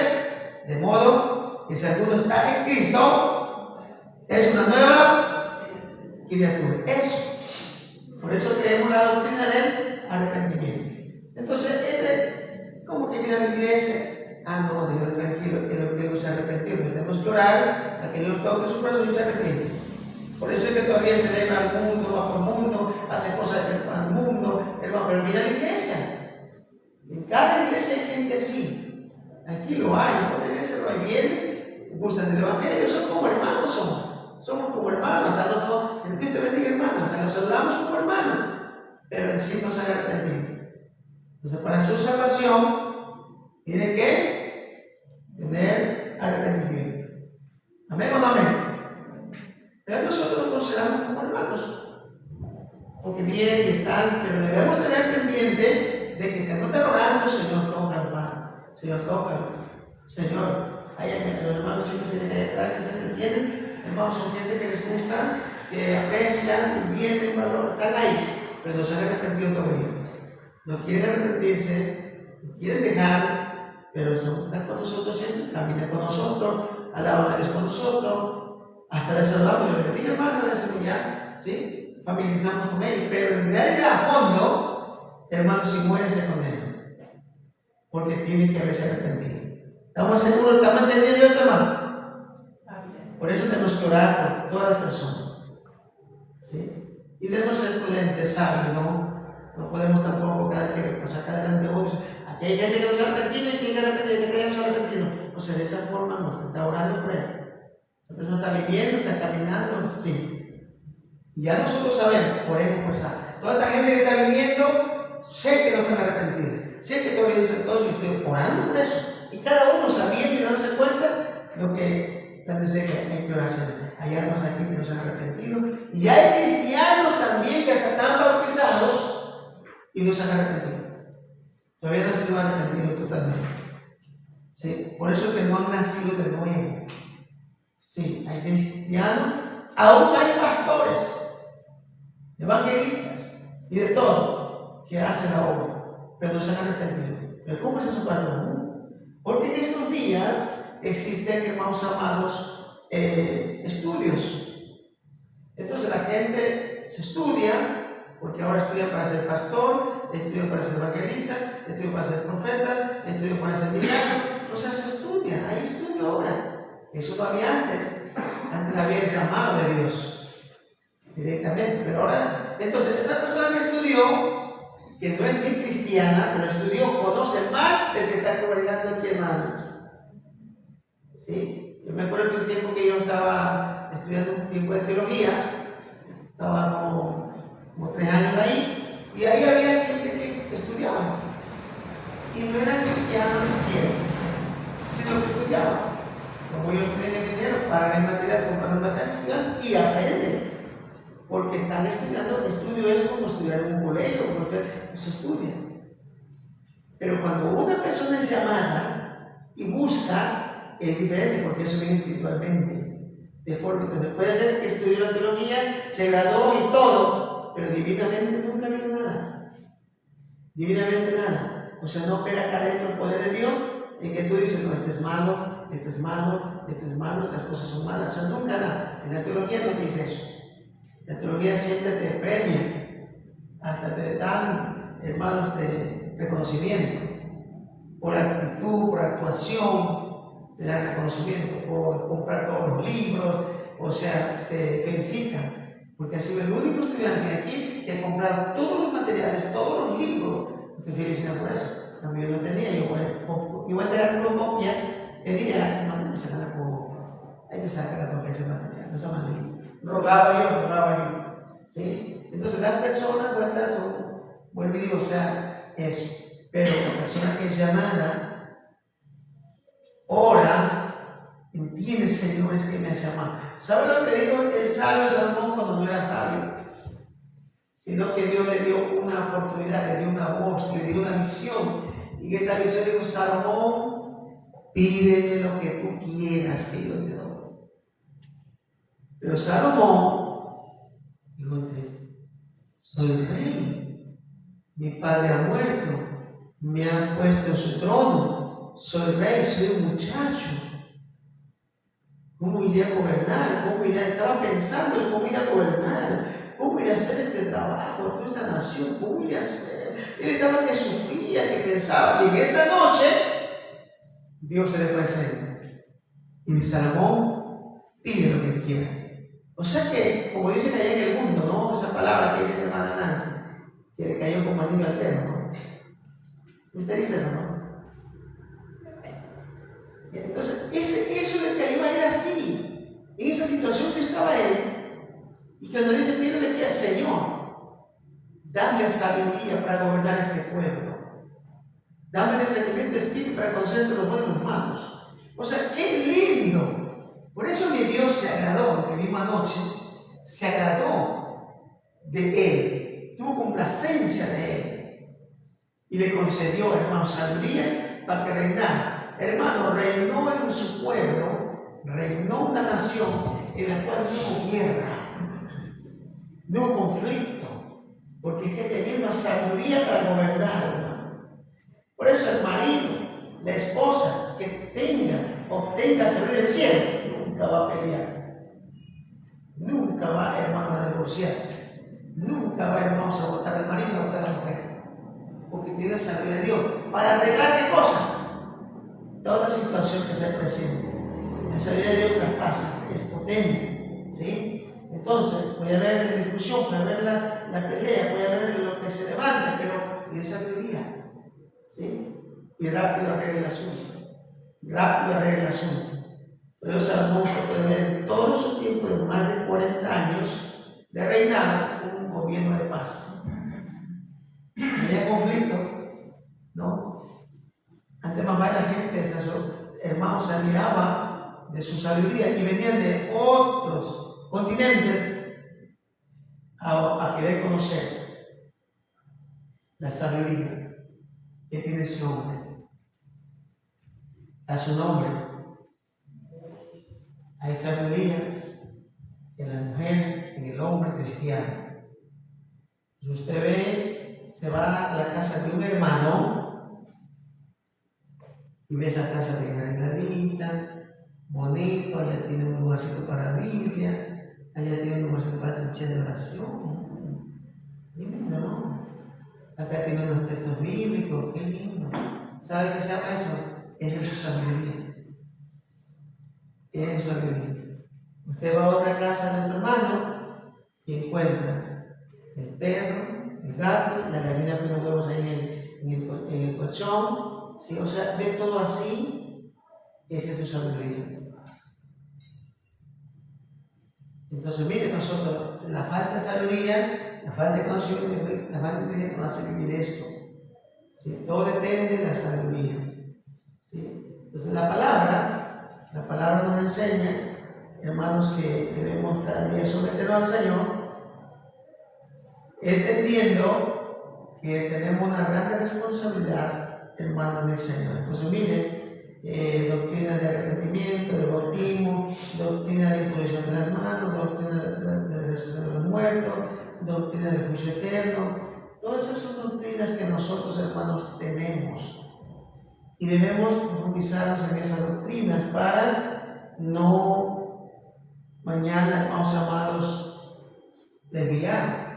De modo que si alguno está en Cristo, es una nueva criatura. Eso. Por eso creemos la doctrina del arrepentimiento. Entonces, como que viene a la iglesia, no, Dios, tranquilo, que se arrepentió, tenemos que orar a que Dios toque su corazón y se arrepiente. Por eso es que todavía celebra al mundo, va por el mundo, hace cosas al mundo, hermano, pero mira la iglesia. En cada iglesia hay gente así. Aquí lo hay, en otra iglesia lo hay, vienen, gustan del Evangelio, son como hermanos, somos como hermanos, hasta los, el Cristo bendiga hermanos, hasta los saludamos como hermanos, pero en sí no se han arrepentido. Entonces, para su salvación, tiene que tener arrepentimiento. ¿Amén o no amén? Pero nosotros nos consideramos como hermanos, porque vienen y están, pero debemos tener pendiente de que tenemos que estar orando, Señor, toca, hermano, Señor, toca, Señor. Hay los hermanos siempre vienen ahí atrás, que se arrepienten. Hermanos, son gente que les gusta, que aprecian, vienen, están ahí, pero no se han arrepentido todavía. No quieren arrepentirse, no quieren dejar, pero están con nosotros siempre, caminan con nosotros, alaban a Dios con nosotros, hasta les saludamos, yo les bendiga, hermano, les decimos ya, ¿sí? Familiarizamos con él, pero en realidad a fondo, hermanos, si mueren se condenan, porque tienen que haberse arrepentido. ¿Estamos seguros? ¿Estamos entendiendo esto, hermano? Por eso tenemos que orar por todas las personas, ¿sí? Y debemos ser prudentes, sabios, no podemos tampoco sacar adelante otros. Aquí hay gente que no se ha arrepentido y tiene que arrepentir, que no se ha arrepentido. O sea, de esa forma no, está orando por él. La persona está viviendo, está caminando, sí. Y ya nosotros sabemos, oremos por esa. Toda esta gente que está viviendo, sé que no están arrepentidos. Sé que todavía dicen todos y estoy orando por eso. Y cada uno sabiendo y dándose cuenta lo que dice que hay que orarse. Hay almas aquí que no se han arrepentido. Y hay cristianos también que hasta están bautizados y no se han arrepentido. Todavía no han sido arrepentidos totalmente. ¿Sí? Por eso que no han nacido de nuevo. Sí, hay cristianos Aún hay pastores, evangelistas y de todo que hacen la obra, pero no se han arrepentido. ¿Pero cómo es eso, pastor? Porque en estos días existen, hermanos amados, estudios. Entonces la gente se estudia, porque ahora estudian para ser pastor, estudian para ser evangelista, estudian para ser profeta, estudian para ser diácono. O sea, se estudia, hay estudio ahora. Eso no había antes. Antes había el llamado de Dios directamente, pero ahora, entonces esa persona que estudió, que no es ni cristiana, pero estudió, conoce más del que está congregando aquí, hermanas. ¿Sí? Yo me acuerdo que un tiempo que yo estaba estudiando un tiempo de teología, estaba como 3 años ahí, y ahí había gente que estudiaba, y no eran cristianos siquiera, sino que estudiaban. Como ellos tienen el dinero, pagan el material, compran el material, estudian y aprenden. Porque están estudiando, el estudio es como estudiar en un colegio, porque se estudia. Pero cuando una persona es llamada y busca, es diferente, porque eso viene espiritualmente. De forma, entonces puede ser que estudió la teología, se graduó y todo, pero divinamente nunca vio nada. Divinamente nada. O sea, no pega acá adentro el poder de Dios, en que tú dices, no, esto es malo, esto es malo, esto es malo, estas cosas son malas. O sea, nunca nada. En la teología no te dice eso. La teología siempre te premia, hasta te dan, hermanos, de reconocimiento, por actitud, por actuación, te dan reconocimiento, por comprar todos los libros, o sea, te felicitan, porque ha sido el único estudiante aquí que ha comprado todos los materiales, todos los libros, te felicitan por eso. A mí yo no tenía, yo voy a tener una copia, pedía, no me sacan la copia, hay que sacar la copia de ese material, no se llama rogaba yo, ¿sí? Entonces las personas vueltas son, vuelvo y digo, o sea, eso. Pero la persona que es llamada, ora, entiende, Señor, es que me has llamado. ¿Sabe lo que dijo el sabio Salomón cuando no era sabio? Sino que Dios le dio una oportunidad, le dio una voz, le dio una visión. Y esa visión dijo, Salomón, pídeme lo que tú quieras que yo te doy. Pero Salomón dijo, soy rey, mi padre ha muerto, me han puesto en su trono, soy rey, soy un muchacho. ¿Cómo iré a gobernar? ¿Cómo iré? Estaba pensando en cómo ir a gobernar, cómo iré a hacer este trabajo, toda esta nación, cómo iré a hacer. Él estaba que sufría, que pensaba, y en esa noche Dios se le presenta y dice, Salomón, pide lo que quiera. O sea que, como dicen allá en el mundo, ¿no? Esa palabra que dice mi hermana Nancy, que le cayó como anillo al dedo, ¿no? Usted dice eso, ¿no? Entonces, eso le cayó a él así, en esa situación que estaba él, y cuando dice, pídele que al Señor, dame sabiduría para gobernar este pueblo, dame discernimiento de espíritu para conocer entre los buenos y los malos. O sea, qué lindo. Por eso mi Dios se agradó, lo que vimos anoche, se agradó de él, tuvo complacencia de él y le concedió, hermano, sabiduría para que reinara. Hermano, reinó en su pueblo, reinó una nación en la cual no hubo guerra, no hubo conflicto, porque es que tenía una sabiduría para gobernar, hermano. Por eso el marido, la esposa que obtenga sabiduría del cielo, nunca va a pelear, nunca va, hermano, a divorciarse, nunca va, hermanos, a votar al marido, a votar a la mujer, porque tiene la sabiduría de Dios para arreglar qué cosa, toda situación que se presente. La sabiduría de Dios traspasa, es potente, ¿sí? Entonces puede haber la discusión, puede haber la pelea, puede haber lo que se levante, pero tiene sabiduría, ¿sí? Y rápido arregla el asunto, rápido arregla el asunto. Por eso Salomón puede ver todo su tiempo de más de 40 años de reinado un gobierno de paz. No había conflicto, ¿no? Antes más la gente, esos hermanos, se admiraba de su sabiduría y venían de otros continentes a querer conocer la sabiduría que tiene ese hombre. A su nombre hay sabiduría, en la mujer, en el hombre cristiano. Si usted ve, se va a la casa de un hermano y ve esa casa bien arregladita, bonito, allá tiene un lugarcito para la Biblia, allá tiene un lugarcito para escuchar de oración. Lindo, ¿no? Acá tiene unos textos bíblicos, qué lindo. ¿Sabe qué se llama eso? Esa es su sabiduría. Esa es su sabiduría. Usted va a otra casa de otro hermano y encuentra el perro, el gato, la gallina pone huevos ahí en el colchón, ¿sí? O sea, ve todo así, esa es su sabiduría. Entonces, mire, nosotros, la falta de sabiduría, la falta de conocimiento, la falta de inteligencia nos hace vivir esto. ¿Sí? Todo depende de la sabiduría. ¿Sí? Entonces, la palabra nos enseña, hermanos, que debemos cada día someternos al Señor, entendiendo que tenemos una gran responsabilidad, hermanos, en el Señor. Entonces, mire, doctrina de arrepentimiento, de bautismo, doctrina de imposición de las manos, doctrina de resurrección de los muertos, doctrina del juicio eterno. Todas esas son doctrinas que nosotros, hermanos, tenemos. Y debemos profundizarnos en esas doctrinas para no mañana, hermanos amados, desviar.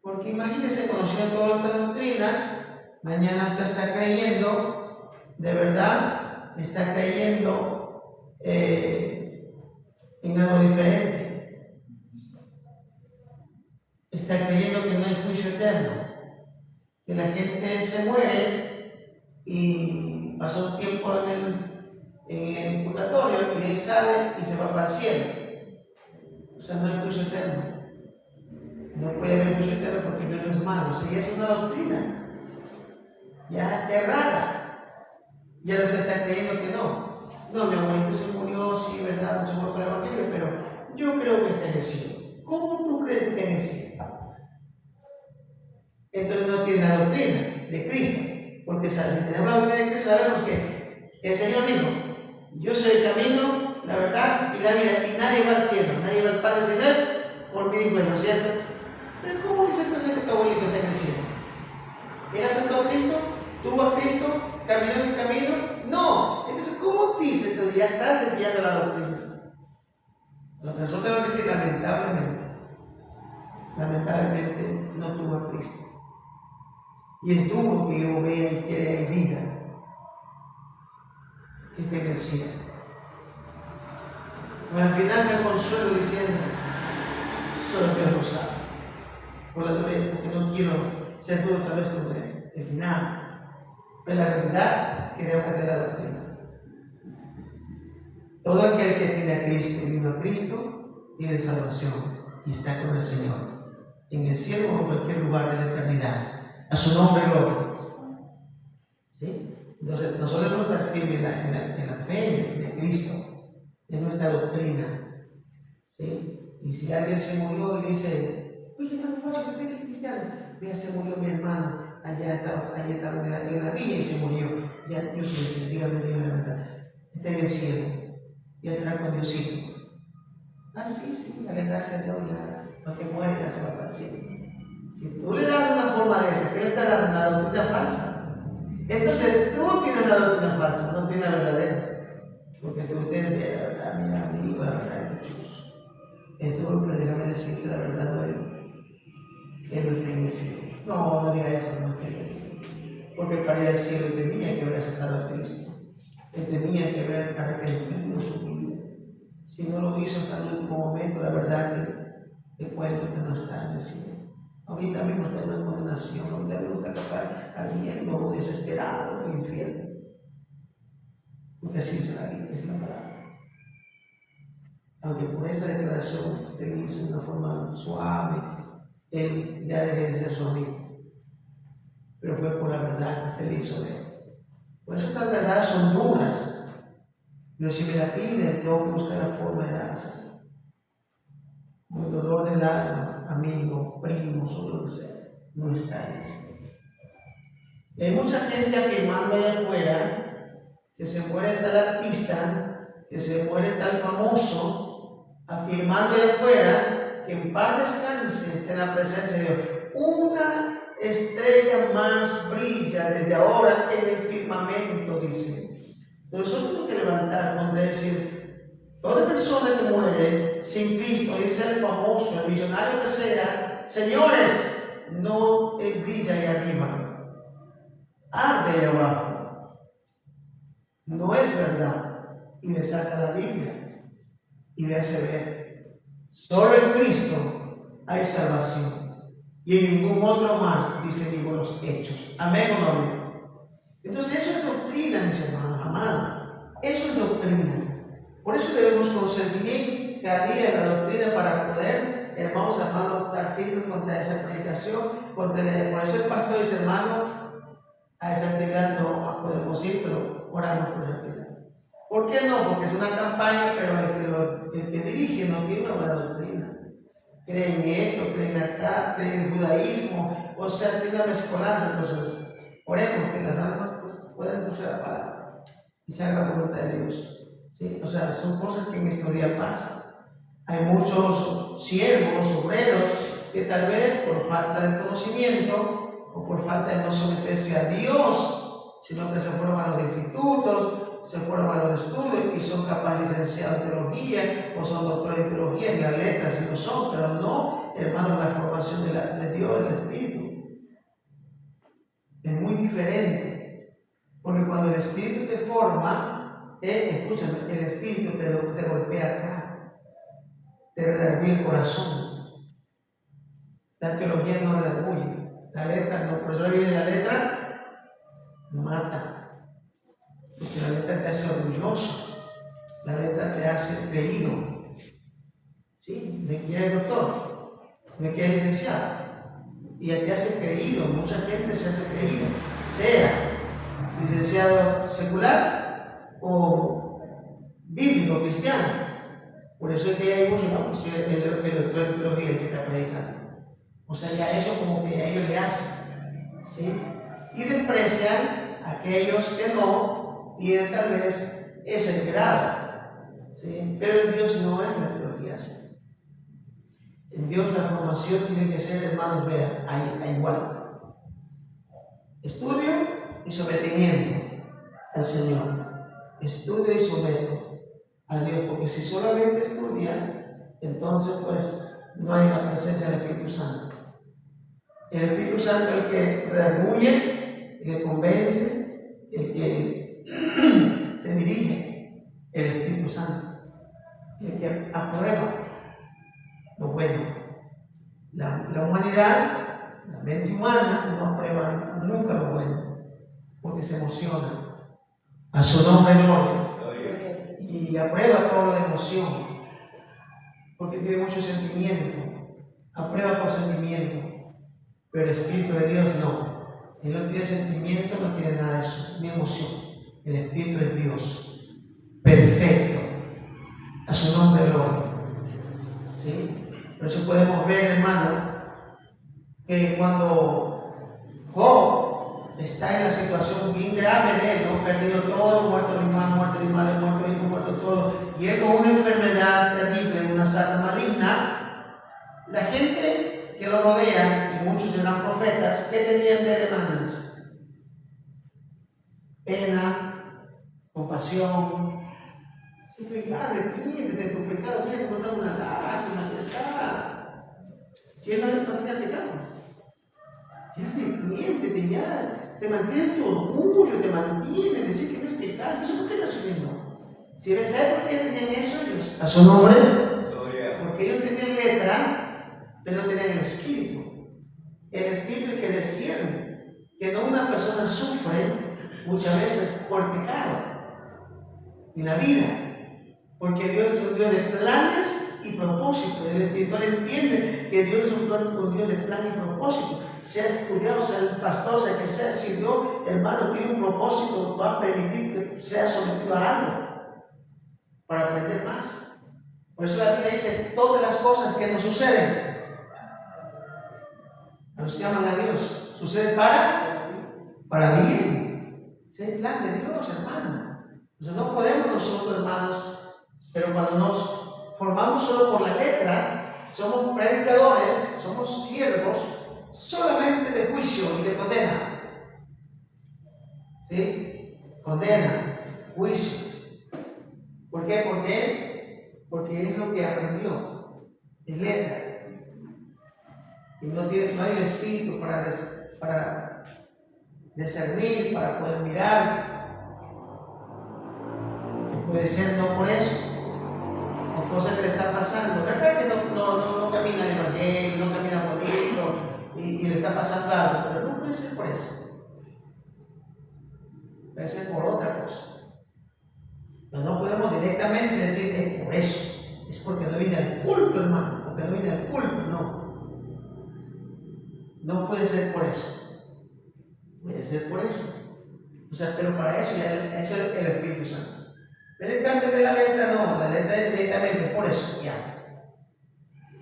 Porque imagínense, conociendo toda esta doctrina, mañana usted está creyendo, de verdad, está creyendo en algo diferente. Está creyendo que no hay juicio eterno, que la gente se muere y pasa un tiempo en el purgatorio y él sale y se va para el cielo. O sea, no hay juicio eterno. No puede haber juicio eterno porque Dios no es malo. O sea, es una doctrina ya errada. Y ahora usted está creyendo que no. No, mi abuelito se murió, sí, verdad, no se murió por el evangelio, pero yo creo que está en el cielo. ¿Cómo tú crees que está en el cielo? Entonces no tiene la doctrina de Cristo. Porque si tenemos la doctrina de Cristo, sabemos que el Señor dijo: yo soy el camino, la verdad y la vida, y nadie va al cielo, nadie va al Padre si no es por mí, dijo, ¿no es cierto? Pero ¿cómo dice el presidente que tu abuelito está en el cielo? ¿Él aceptó a Cristo? ¿Tuvo a Cristo? ¿Caminó en el camino? No. Entonces, ¿cómo dice? Entonces ya estás desviando la doctrina. Lo que nosotros tenemos que decir, lamentablemente no tuvo a Cristo. Y es duro que yo vea y que hay vida que esté en el cielo. Pero al final me consuelo diciendo: solo Dios lo sabe. Porque no quiero ser duro tal vez con el final. Pero la realidad que debo tener la doctrina. Todo aquel que tiene a Cristo y vino a Cristo tiene salvación y está con el Señor, en el cielo o en cualquier lugar de la eternidad. A su nombre gloria. ¿Sí? Entonces, nosotros debemos estar firmes en la fe de Cristo, en nuestra doctrina. ¿Sí? Y si alguien se murió y dice: oye, hermano, ¿por qué eres cristiano? Mira, se murió mi hermano, allá estaba en la villa y se murió. Ya, yo quiero decir, dígame la verdad. Está en el cielo y estará con Diosito. Ah, sí, dale gracias a Dios, ya, no te mueres, ya se va para el cielo. Si tú le das una forma de esa, que le está dando una doctrina falsa, entonces tú tienes una doctrina falsa, no tienes la verdadera. Porque tú tienes la verdad, mira, amigo, la verdad de Jesús. Es duro, pero déjame decirte la verdad, no Él no está en el cielo. No diga eso, no está en el cielo. Porque para ir al cielo Él tenía que haber aceptado a Cristo. Él tenía que haber arrepentido su vida. Si no lo hizo hasta el último momento, la verdad que te cuento que no está en el cielo. Ahorita mismo está en una condenación, ahorita mismo está capaz ardiendo, desesperado en el infierno. Porque así es la vida, es la palabra. Aunque por esa declaración usted le hizo de una forma suave, él ya deje de ser su amigo. Pero fue por la verdad que usted le hizo de él. Por eso estas verdades son duras. Pero si me la piden, tengo que buscar la forma de darse. El dolor del alma, amigo, primo, solo que sea, no está en eso. Y hay mucha gente afirmando allá afuera que se muere tal artista, que se muere tal famoso, afirmando allá afuera que en paz descanse, esté en la presencia de Dios. Una estrella más brilla desde ahora en el firmamento, dice. Nosotros tenemos que levantarnos de decir, toda persona que muere sin Cristo, y sea el famoso, el millonario que sea, señores, no brilla ahí arriba, arde ahí abajo. No es verdad. Y le saca la Biblia y le hace ver, solo en Cristo hay salvación y en ningún otro más, dice digo los hechos. Amén o no amén. Entonces eso es doctrina, mis hermanos, amados. Eso es doctrina. Por eso debemos conseguir cada día la doctrina para poder, hermanos, estar firmes contra esa predicación. Por eso el pastor dice, hermano, a esa actividad no podemos ir, pero oramos por esa actividad. ¿Por qué no? Porque es una campaña, pero el que dirige no tiene una buena doctrina. Creen en esto, creen acá, creen en el judaísmo, o sea, tiene una mezcolanza. Entonces, oremos que las almas puedan escuchar la palabra y se haga la voluntad de Dios. ¿Sí? O sea, son cosas que en estos días pasan. Hay muchos siervos, obreros, que tal vez por falta de conocimiento o por falta de no someterse a Dios, sino que se fueron a los institutos, se fueron a los estudios y son capaces de licenciados en teología o son doctores en teología, en las letras sí lo son, pero no, hermano, la formación de Dios, del Espíritu. Es muy diferente, porque cuando el Espíritu te forma, escúchame, el Espíritu te golpea acá, te redarguye el corazón. La teología no redarguye, la letra no, por eso viene la letra, mata. Porque la letra te hace orgulloso, la letra te hace creído. ¿Sí? ¿Me quieres doctor? ¿Me quieres licenciado? Y te hace creído, mucha gente se hace creído, sea licenciado secular o bíblico, cristiano. Por eso es que hay muchos, no, pues el doctor de teología el que está predicando. O sea, ya eso como que a ellos le hacen. ¿Sí? Y desprecian a aquellos que no tienen tal vez ese grado, ¿sí? Pero en Dios no es la teología así. En Dios la formación tiene que ser, hermanos, vean, igual. Estudio y sometimiento al Señor. Estudio y someto a Dios, porque si solamente estudia, entonces pues no hay la presencia del Espíritu Santo. El Espíritu Santo es el que redarguye, el que convence, el que te dirige, el Espíritu Santo, el que aprueba lo bueno. La humanidad, la mente humana, no aprueba nunca lo bueno, porque se emociona. A su nombre, gloria. Y aprueba toda la emoción, porque tiene mucho sentimiento. Aprueba por sentimiento. Pero el Espíritu de Dios no. Él no tiene sentimiento, no tiene nada de eso, ni emoción. El Espíritu es Dios, perfecto, a su nombre gloria. ¿Sí? Por eso podemos ver, hermano, que cuando Job está en la situación bien grave de él, ¿no? Perdido todo, muerto animal, muerto animales, muerto hijo, muerto todo, y él con una enfermedad terrible, una sarna maligna, la gente que lo rodea, y muchos eran profetas, ¿qué tenían de demandas? Pena, compasión. Sí, arrepiéntete de tu pecado, mira cómo está una lágrima, ya está. Si él no tenía pecado, ya arrepiéntete, ya te mantiene tu orgullo, te mantiene decir que no es pecado. No sé por qué estás subiendo. Si eres ¿sabes por qué tenían eso ellos? A su nombre, porque ellos tenían letra, pero no tenían el espíritu. El espíritu que decían que no una persona sufre muchas veces por pecado en la vida, porque Dios es un Dios de planes y propósitos. El espiritual entiende que Dios es un Dios de plan y propósito. Sea estudiado, sea el pastor, sea que sea, si Dios, hermano, tiene un propósito, va a permitir que sea sometido a algo para aprender más. Por eso la Biblia dice todas las cosas que nos suceden a los que aman a Dios suceden para bien. Es el plan de Dios, hermano. Entonces no podemos nosotros, hermanos, pero cuando nos formamos solo por la letra, somos predicadores, somos siervos solamente de juicio y de condena. ¿Sí? Condena, juicio. ¿Por qué? ¿Por qué? Porque es lo que aprendió, es letra. Y no hay el espíritu para discernir, para poder mirar. Puede ser no por eso, o cosas que le están pasando. ¿Verdad que no camina el evangelio, no camina bonito y le está pasando algo? Pero no puede ser por eso. Puede ser por otra cosa. Pero no podemos directamente decir que es por eso. Es porque no viene al culto, hermano. Porque no viene al culto, no. No puede ser por eso. Puede ser por eso. O sea, pero para eso es el Espíritu Santo. Pero el cambio de la letra no, la letra es directamente por eso, ya.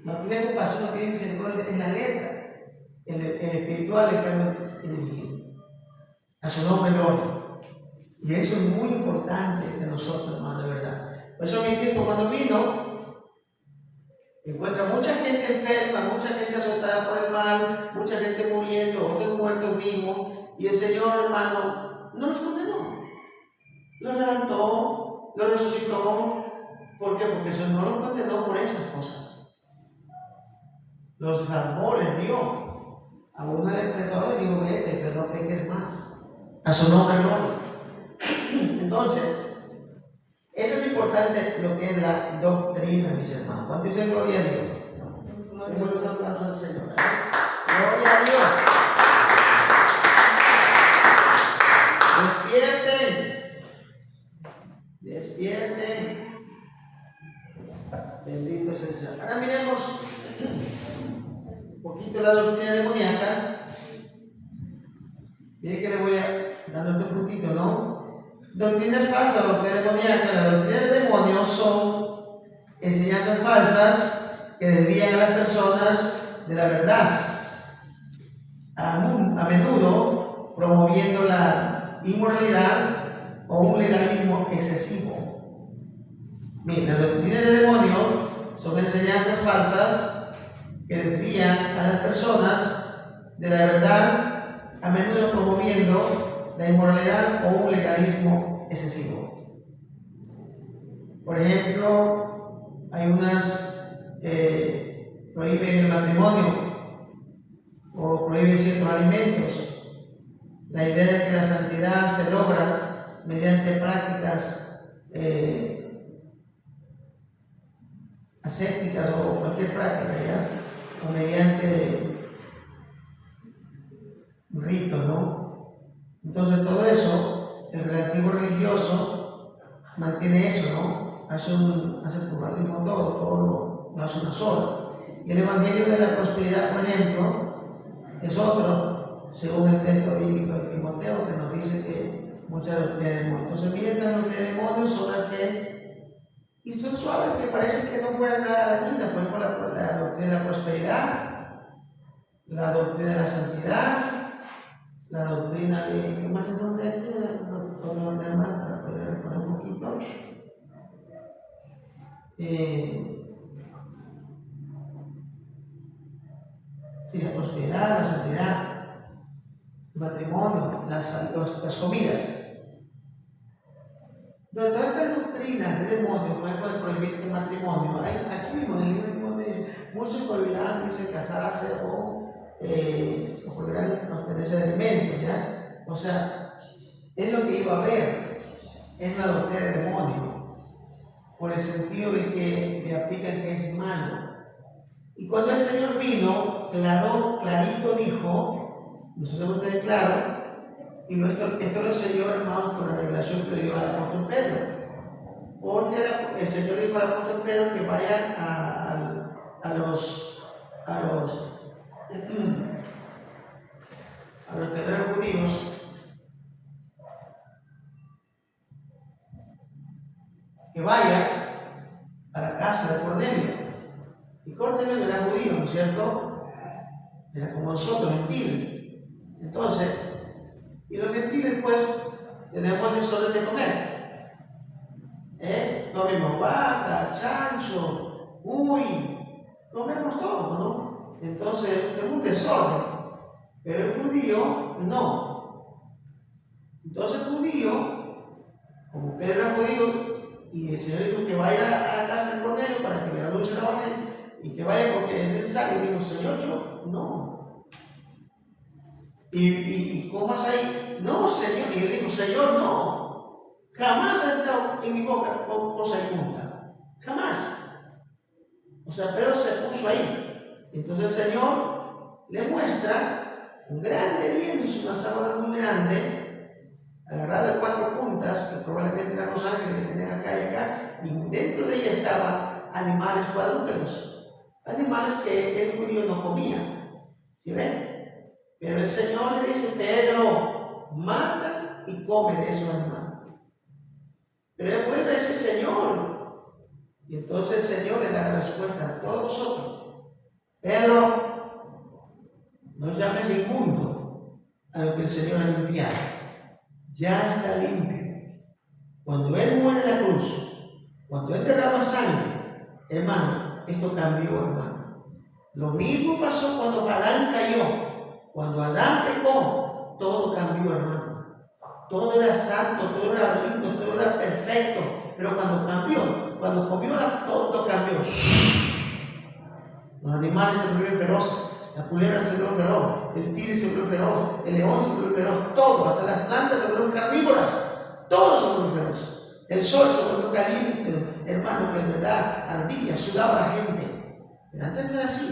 No tiene compasión, no tiene sentido, es la letra. El espiritual le cambia a su nombre gloria. Y eso es muy importante de nosotros, hermano, de verdad. Por eso mi Cristo cuando vino, encuentra mucha gente enferma, mucha gente azotada por el mal, mucha gente muriendo, otros muertos mismos, y el Señor, hermano, no los condenó. Los levantó, los resucitó. ¿Por qué? Porque el Señor no los condenó por esas cosas. Los salvó, les dio. A uno le perdonó y dijo, vete, pero no peques más. A su nombre gloria. Entonces, eso es lo importante, lo que es la doctrina, mis hermanos. ¿Cuánto dicen gloria a Dios? Démosle un aplauso al Señor. Gloria a Dios. Despierten. Despierten. Bendito es el Señor. Ahora miremos un poquito la doctrina demoníaca. Miren que le voy dando este puntito, ¿no? Doctrinas falsas, doctrina demoníaca. La doctrina de demonios son enseñanzas falsas que desvían a las personas de la verdad, a menudo promoviendo la inmoralidad o un legalismo excesivo. Miren, las doctrinas de demonios son enseñanzas falsas que desvían a las personas de la verdad, a menudo promoviendo la inmoralidad o un legalismo excesivo. Por ejemplo, hay unas que prohíben el matrimonio o prohíben ciertos alimentos. La idea de que la santidad se logra mediante prácticas ascéticas o cualquier práctica, ¿ya? O mediante ritos, ¿no? Entonces todo eso, el relativo religioso mantiene eso, ¿no? Hace pluralismo todo lo hace una sola. Y el Evangelio de la Prosperidad, por ejemplo, es otro, según el texto bíblico de Timoteo, que nos dice que muchas doctrinas de demonios. Entonces miren, estas doctrinas de demonios son las que, y son suaves, que parece que no fueran nada dañinas. Por ejemplo, la doctrina de la prosperidad, la doctrina de la santidad, la doctrina de, ¿qué más es donde los demás? Para poder recordar un poquito. Sí, la prosperidad, la santidad, el matrimonio, las comidas. Entonces, todas estas doctrinas de demonios no pueden prohibir el matrimonio. Aquí mismo en el libro de Timoteo dice, muchos prohibirán, dice, casarse o prohibirán obtenerse de alimentos, ¿ya? O sea, es lo que iba a haber, es la doctrina de demonio, por el sentido de que le aplican que es malo. Y cuando el Señor vino, clarito dijo, nosotros ustedes claro, y esto lo enseñó, hermanos, por la revelación que le dio al apóstol Pedro. Porque el Señor le dijo al apóstol Pedro que vaya a los que eran judíos, que vaya a la casa de Cornelio. Y Cornelio no era judío, ¿no es cierto? Era como nosotros, gentiles. Entonces, y los gentiles, pues, tenemos desorden de comer. Comemos vaca, chancho, comemos todo, ¿no? Entonces es un desorden. Pero el judío no. Entonces el judío, como Pedro era judío, y el Señor dijo que vaya a la casa de Cornelio para que le anuncie el evangelio, y que vaya porque es necesario, dijo, Señor, yo no. ¿Y cómo vas ahí? No, Señor. Y él dijo, Señor, no. Jamás ha entrado en mi boca cosa inmunda. Jamás. O sea, Pedro se puso ahí. Entonces el Señor le muestra un grande lienzo, una sábana muy grande, agarrada de 4 puntas, que probablemente eran los ángeles que tenían acá y acá, y dentro de ella estaban animales cuadrúpedos, animales que el judío no comía. ¿Sí ven? Pero el Señor le dice, Pedro, mata y come de esos animales. Pero él vuelve a decir, Señor. Y entonces el Señor le da la respuesta a todos nosotros. Pedro, no llames inmundo a lo que el Señor ha limpiado. Ya está limpio. Cuando Él muere en la cruz, cuando Él derrama sangre, hermano, esto cambió, hermano. Lo mismo pasó cuando Adán cayó. Cuando Adán pecó, todo cambió, hermano. Todo era santo, todo era lindo, todo era perfecto. Pero cuando cambió, cuando comió todo cambió. Los animales se volvieron feroces, la culebra se volvió feroz, el tigre se volvió feroz, el león se volvió feroz, todo, hasta las plantas se volvieron carnívoras, todo se volvió feroz. El sol se volvió caliente, hermano, que en verdad ardía, sudaba la gente. Pero antes no era así.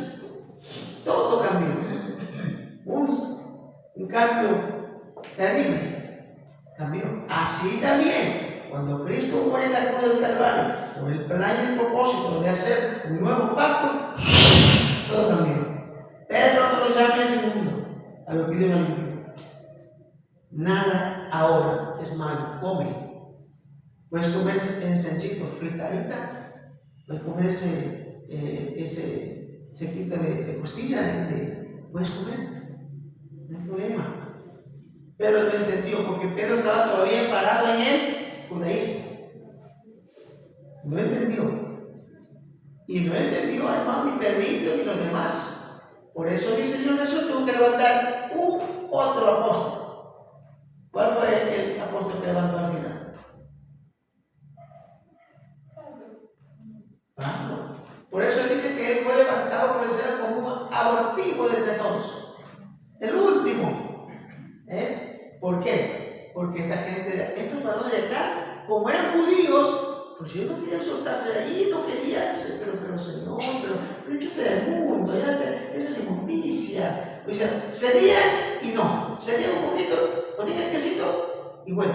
Todo cambió. Un cambio terrible. Cambió. Así también, cuando Cristo muere en la cruz del Calvario, por el plan y el propósito de hacer un nuevo pacto, todo cambió. Pedro, no lo llames inmundo a lo que Dios limpió. Nada ahora es malo. Come. Puedes comer ese chanchito fritadita, puedes comer ese sequito de costilla, puedes comer, no hay problema. Pero no entendió, porque Pedro estaba todavía parado en el judaísmo. No entendió. Y no entendió, hermano, ni Pedrito ni los demás. Por eso mi Señor Jesús tuvo que levantar otro apóstol. ¿Cuál fue el apóstol que levantó al final? Pablo. Por eso él dice que él fue levantado por el Señor como un abortivo de entre todos. El último. ¿Por qué? Porque esta gente, estos varones de acá, como eran judíos, pues ellos no querían soltarse de allí, no querían, pero Señor, pero hay que ser el mundo, eso es inmundicia. O sea, cedían y no, cedían un poquito, ponían el quesito y bueno.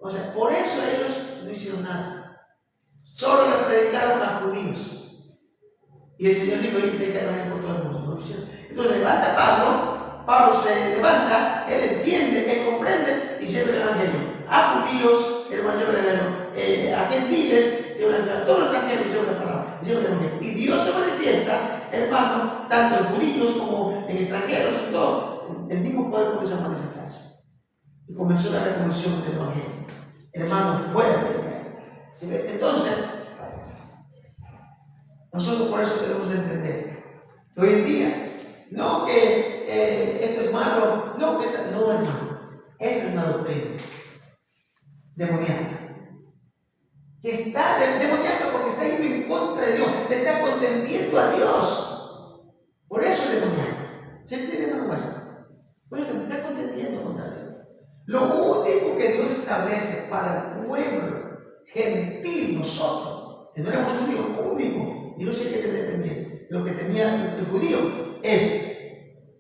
O sea, por eso ellos no hicieron nada. Solo le predicaron a judíos. Y el Señor dijo, y predicaron por todo el mundo. ¿No? Entonces levanta Pablo se levanta, él entiende, él comprende y lleva el Evangelio. A judíos, el Evangelio, a gentiles, a todos los extranjeros lleva la palabra, lleva el Evangelio. Y Dios se manifiesta, hermano, tanto en judíos como en extranjeros, en todo. El mismo poder comienza a manifestarse. Y comenzó la revolución del Evangelio. Hermano, fuera de Israel. ¿Sí ves? Entonces, nosotros por eso debemos entender que hoy en día, no que esto es malo, no, hermano, esa es una doctrina demoníaca. Que está demoníaca porque está yendo en contra de Dios, le está contendiendo a Dios. Por eso es demoníaca. ¿Se entiende, hermano? Por eso está contendiendo contra Dios. Lo único que Dios establece para el pueblo gentil, nosotros, que no éramos judíos, lo único, y no sé qué te dependiente, lo que tenía el judío es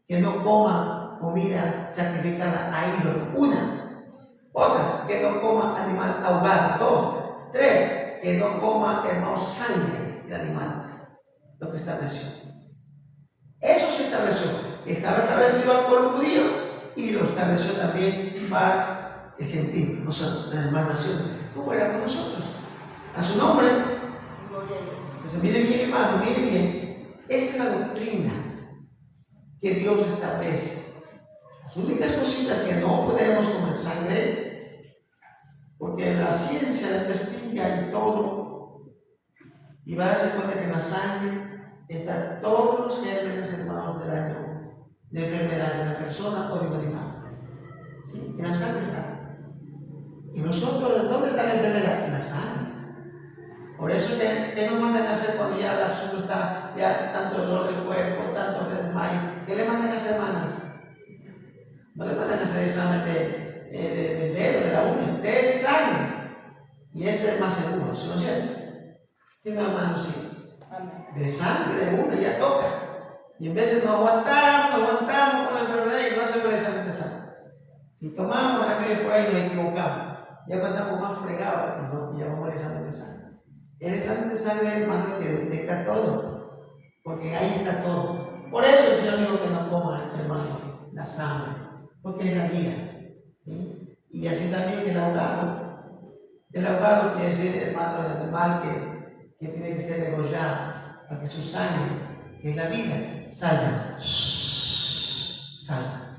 que no coma comida sacrificada a ídolo, una. Otra, que no coma animal ahogado, 2. 3, que no coma, hermano, sangre de animal, lo que estableció. Eso se estableció, estaba establecido al pueblo judío y lo estableció también para el gentil, o sea, las demás naciones. ¿Cómo era con nosotros? A su nombre. Pues mire bien, hermano, mire bien. Esa es la doctrina que Dios establece. Las únicas cositas que no podemos comer sangre, porque la ciencia investiga en todo Y va a darse cuenta que en la sangre están todos los gérmenes, hermanos, de daño, de enfermedad de una persona o de un animal. ¿Sí? En la sangre está. Y nosotros, ¿dónde está la enfermedad? En la sangre. Por eso ¿qué nos mandan a hacer cuando ya el asunto está, ya tanto dolor del cuerpo, tanto desmayo? ¿Qué le mandan a hacer, hermanas? No le mandan a hacer examen del dedo, de la uña, de sangre. Y ese es el más seguro, ¿sí no es cierto? ¿Quién hermano sí? De sangre, de una, ya toca. Y en vez de nos aguantamos con la enfermedad y no hacemos el examen de sangre. Y tomamos la media por ahí y nos equivocamos. Ya cuando estamos más fregados, no, ya vamos al examen de sangre. El examen de sangre, hermano, que detecta todo, porque ahí está todo. Por eso el Señor dijo que no coma, hermano, la sangre, porque es la vida. ¿Sí? Y así también el ahogado. El ahogado quiere decir, hermano, el animal que tiene que ser degollado para que su sangre, que es la vida, salga. Salga.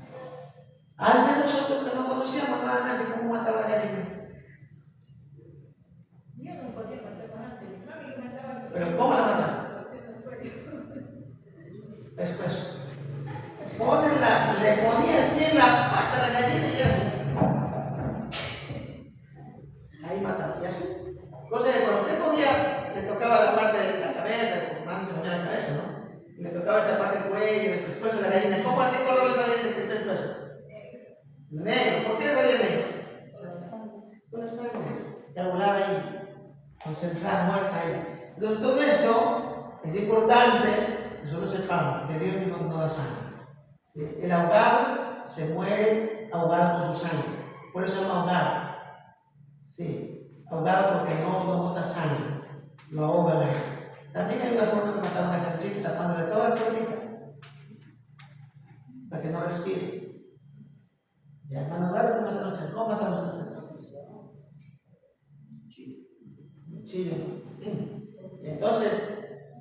Antes nosotros que no conocíamos nada más de cómo mataba la gallina. Pero ¿cómo la mataron? Después, le ponía el pie en la pata a la gallina y así. Ahí mataba, y así. Cosa que cuando usted cogía, le tocaba la parte de la cabeza, como antes se ponía la cabeza, ¿no? Y le tocaba esta parte del cuello, el pescuezo de la gallina. ¿Qué color le salía ese pescuezo? Negro. ¿Por qué le salía negro? Con la sangre, coagulada ahí, concentrada, muerta ahí. Entonces, todo esto es importante que nosotros sepamos que Dios dijo no la sangre. ¿Sí? El ahogado se muere ahogado con su sangre. Por eso es ahogado. ¿Sí? Ahogado porque no bota sangre. Lo ahogan a él. También hay una forma de matar a una chanchita tapándole toda la trompita para que no respire. Y hermano, dale que matan a los chanchos. ¿Cómo matamos a los chanchos? Chile. Entonces,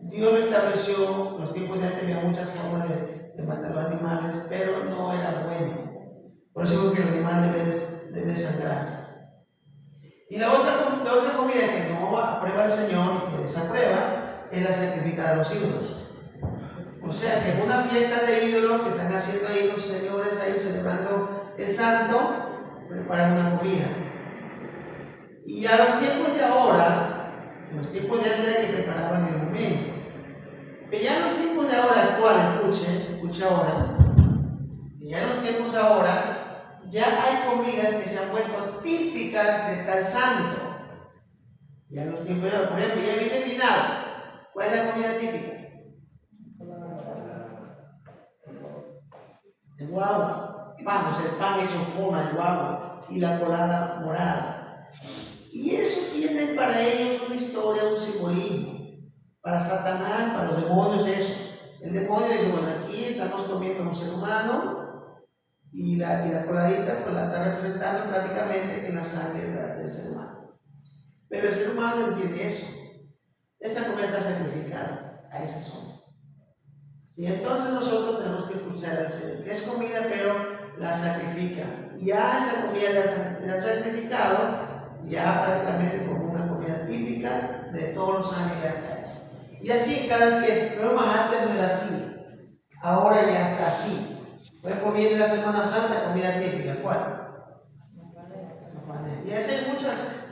Dios estableció, los tiempos de antes había muchas formas de matar a los animales, pero no era bueno. Por eso digo que el animal debe sangrar. Y la otra comida que no aprueba el Señor, que desaprueba, es la sacrificada a los ídolos. O sea, que en una fiesta de ídolos que están haciendo ahí los señores ahí celebrando el santo, preparan una comida. Y a los tiempos de ahora, en los tiempos de antes que preparaban el momento. Pero ya en los tiempos de ahora actuales, escuche ahora, y ya en los tiempos ahora, ya hay comidas que se han vuelto típicas de tal santo. Ya en los tiempos de ahora, por ejemplo, ya viene final. ¿Cuál es la comida típica? El guagua. Vamos, el pan hecho forma de guagua y la colada morada. Y eso tiene para ellos una historia, un simbolismo. Para Satanás, para los demonios, eso. El demonio dice, bueno, aquí estamos comiendo un ser humano y la coladita pues la está representando prácticamente en la sangre del ser humano. Pero el ser humano no entiende eso. Esa comida está sacrificada a ese son. Y entonces nosotros tenemos que escuchar al Señor, que es comida, pero la sacrifica. Ya esa comida la ha sacrificado, ya prácticamente como una comida típica de todos los años ya está eso. Y así en cada fiesta, pero más antes no era así, ahora ya está así. Por ejemplo, viene la Semana Santa, comida típica, ¿cuál? Y así hay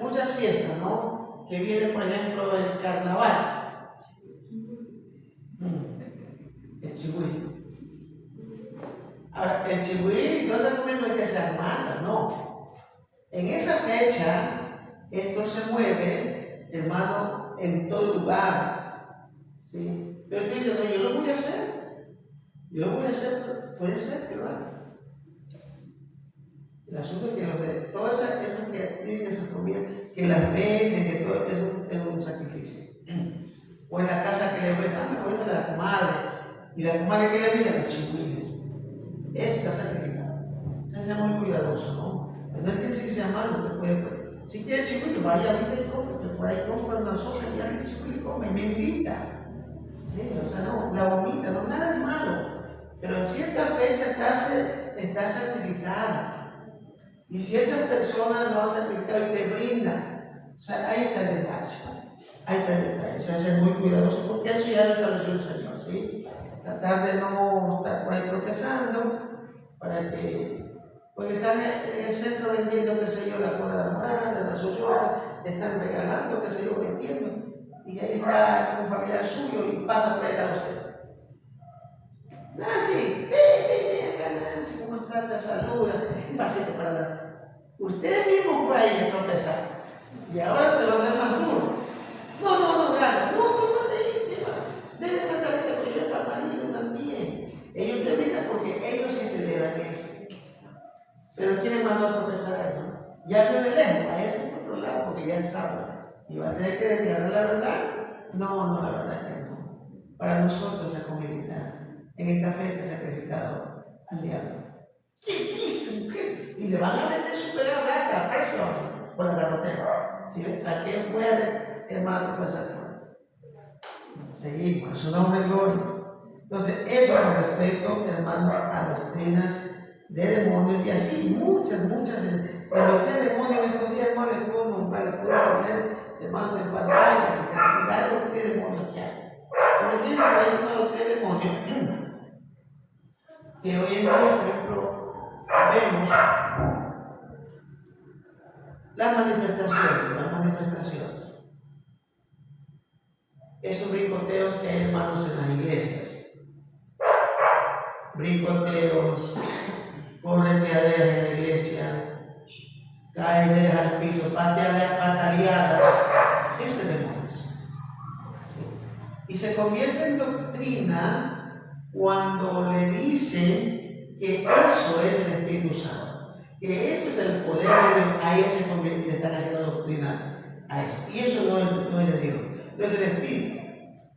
muchas fiestas, ¿no? Que vienen, por ejemplo, el carnaval, el chigüí. Ahora, el chigüí, no se comiendo que sean malas, no. En esa fecha, esto se mueve, hermano, en todo lugar. ¿Sí? Pero tú dices, no, yo lo voy a hacer. Yo lo voy a hacer, puede ser que lo haga. El asunto es que todas esas que tienen esas comidas, que las venden, que todo eso es un sacrificio. O en la casa que le venden, me cuenta la comadre. Y la comadre que le venden, los chigüines. Eso está sacrificado. O sea, sea muy cuidadoso, ¿no? Pero no es que decir que sea malo, usted puede. Si quiere chigüine, vaya ahorita y compre, que por ahí compra una soja y ya el chigüine come, me invita. Sí, o sea, no, la vomita, no, nada es malo. Pero en cierta fecha está sacrificada. Y ciertas personas lo han sacrificado y te brindan. O sea, ahí está el detalle. Hay que detalles, hay que ser muy cuidadoso porque eso ya lo estableció el Señor, ¿sí? Tratar de no estar por ahí tropezando para que, porque están en el centro vendiendo, qué sé yo, la cola de morada, de las ollotas, están regalando, qué sé yo, vendiendo, y ahí está un familiar suyo y pasa por ahí a usted. Nancy, ven acá, Nancy, ¿cómo estás? Te saluda, un vasito para dar. Usted mismo fue ahí a tropezar y ahora se le va a hacer más duro. No, gracias. No, debe mandar este pollo para el marido también. Ellos te brindan porque ellos sí celebran eso. Pero ¿quién mandó a tropezar a él? Ya vio de lejos, a ese por otro lado, porque ya sabe. ¿Y va a tener que declarar la verdad? No, la verdad que no. Para nosotros, esa comunidad, en esta fecha se ha sacrificado al diablo. ¿Qué dice, mujer? Y le van a vender su pega blanca a precio por la carretera. ¿Sí? ¿A qué puede, hermano, pues seguimos? A su nombre, gloria. Entonces, eso con respecto, hermano, a doctrinas de demonios y así muchas de los que demonios estos días no le puedo nombrar, le puedo poner, hermano, en pantalla, en cantidad de qué demonios que hay. Por ejemplo, hay una doctrina de demonios que hoy en día, por ejemplo, vemos las manifestaciones. Esos brincoteos que hay, hermanos, en las iglesias. Brincoteos, correteaderas en la iglesia, caídas al piso, pataleadas. Eso es demonios. ¿Sí? Y se convierte en doctrina cuando le dicen que eso es el Espíritu Santo, que eso es el poder de Dios. Ahí se convierte, le están haciendo doctrina a eso. Y eso no es de Dios, no es el Espíritu.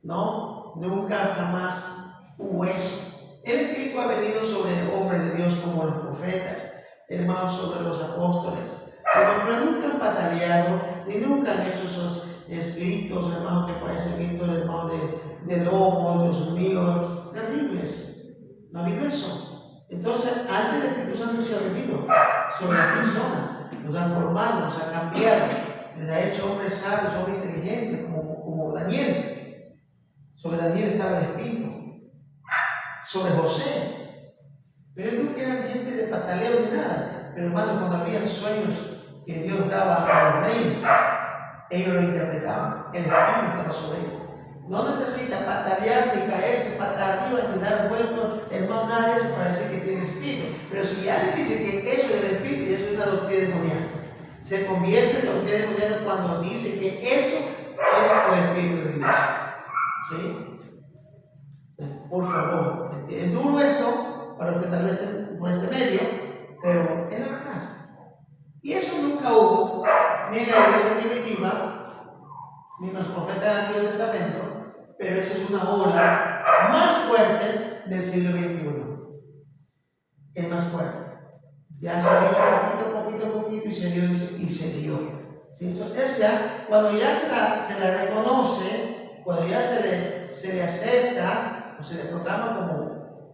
No, nunca jamás hubo eso. El Espíritu ha venido sobre el hombre de Dios como los profetas, hermanos, sobre los apóstoles, pero nunca han pataleado, ni nunca han hecho esos escritos, hermanos, que parecen gritos, hermanos, de lobos, Dios mío, terribles. No ha habido eso. Entonces, antes el Espíritu Santo se ha venido sobre las personas, nos ha formado, nos ha cambiado, les ha hecho hombres sabios, hombres inteligentes, como Daniel. Sobre Daniel estaba el Espíritu. Sobre José, pero ellos nunca eran gente de pataleo ni nada. Pero hermano, cuando había sueños que Dios daba a los reyes, ellos lo interpretaban, el Espíritu estaba sobre ellos. No necesita patalear ni caerse patar arriba ni dar vuelto, hermano, nada de eso para decir que tiene Espíritu. Pero si ya le dice que eso es el Espíritu, y eso es una doctrina demoníaca, se convierte en doctrina demoníaca cuando dice que eso es el Espíritu de Dios. ¿Sí? Por favor, es duro esto para los que tal vez estén por este medio, pero es la verdad. Y eso nunca hubo ni en la iglesia primitiva, ni en los profetas del Antiguo Testamento, pero eso es una ola más fuerte del siglo XXI. Es más fuerte. Ya se dio poquito y se dio. ¿Sí? Eso ya, cuando ya se la reconoce, cuando ya se le acepta, o se le proclama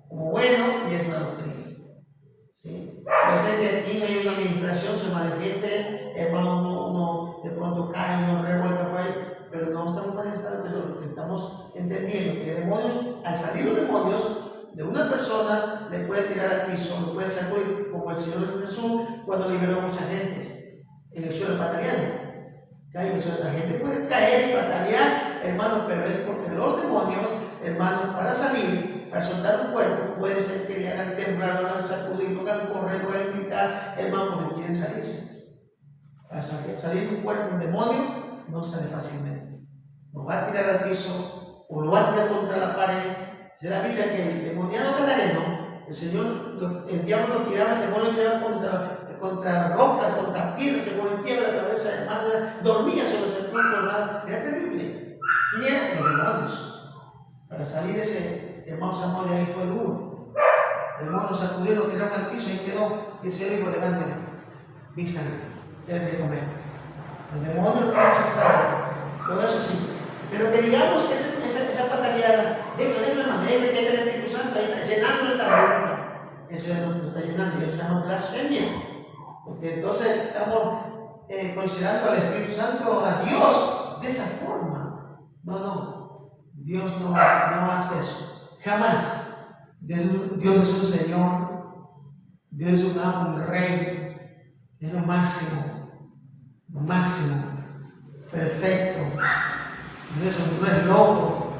como bueno, y es una doctrina. ¿Sí? Puede ser que aquí no hay una administración, se manifieste, hermano, uno de pronto cae, uno revuelta por ahí, pero no estamos manifestando eso, porque estamos entendiendo que demonios, al salir los demonios de una persona, le puede tirar al piso, le puede sacudir, como el Señor Jesús cuando liberó a mucha gente en el suelo pataleando. La gente puede caer y patalear, hermano, pero es porque los demonios, hermano, para salir, para soltar un cuerpo, puede ser que le hagan temblar, lo hagan sacudir, lo hagan correr, lo hagan gritar, hermano, porque quieren salirse. Para salir un cuerpo, un demonio, no sale fácilmente. Lo va a tirar al piso o lo va a tirar contra la pared. Dice la Biblia que el demoniado gadareno, el diablo lo tiraba, el demonio lo tiraba contra roca, contra piedra, se golpeaba la cabeza, hermano, dormía sobre ese punto, hermano, era terrible. ¿Quién? Los demonios. Para salir de ese hermano Samuel, ahí fue duro. El hermano lo sacudió, lo tiraron al piso y quedó. Y ese dijo: levántenlo, vístanlo, denle de comer. Los demonios no van a sufrir, todo eso sí. Pero que digamos que esa pataleada, déjale la mano, déjale que el Espíritu Santo ahí está llenando esta boca. Eso ya no está llenando, y eso se llama blasfemia. Porque entonces estamos considerando al Espíritu Santo, a Dios, de esa forma. No. Dios no hace eso. Jamás. Dios es un Señor. Dios es un amo, un rey. Es lo máximo. Perfecto. No es loco.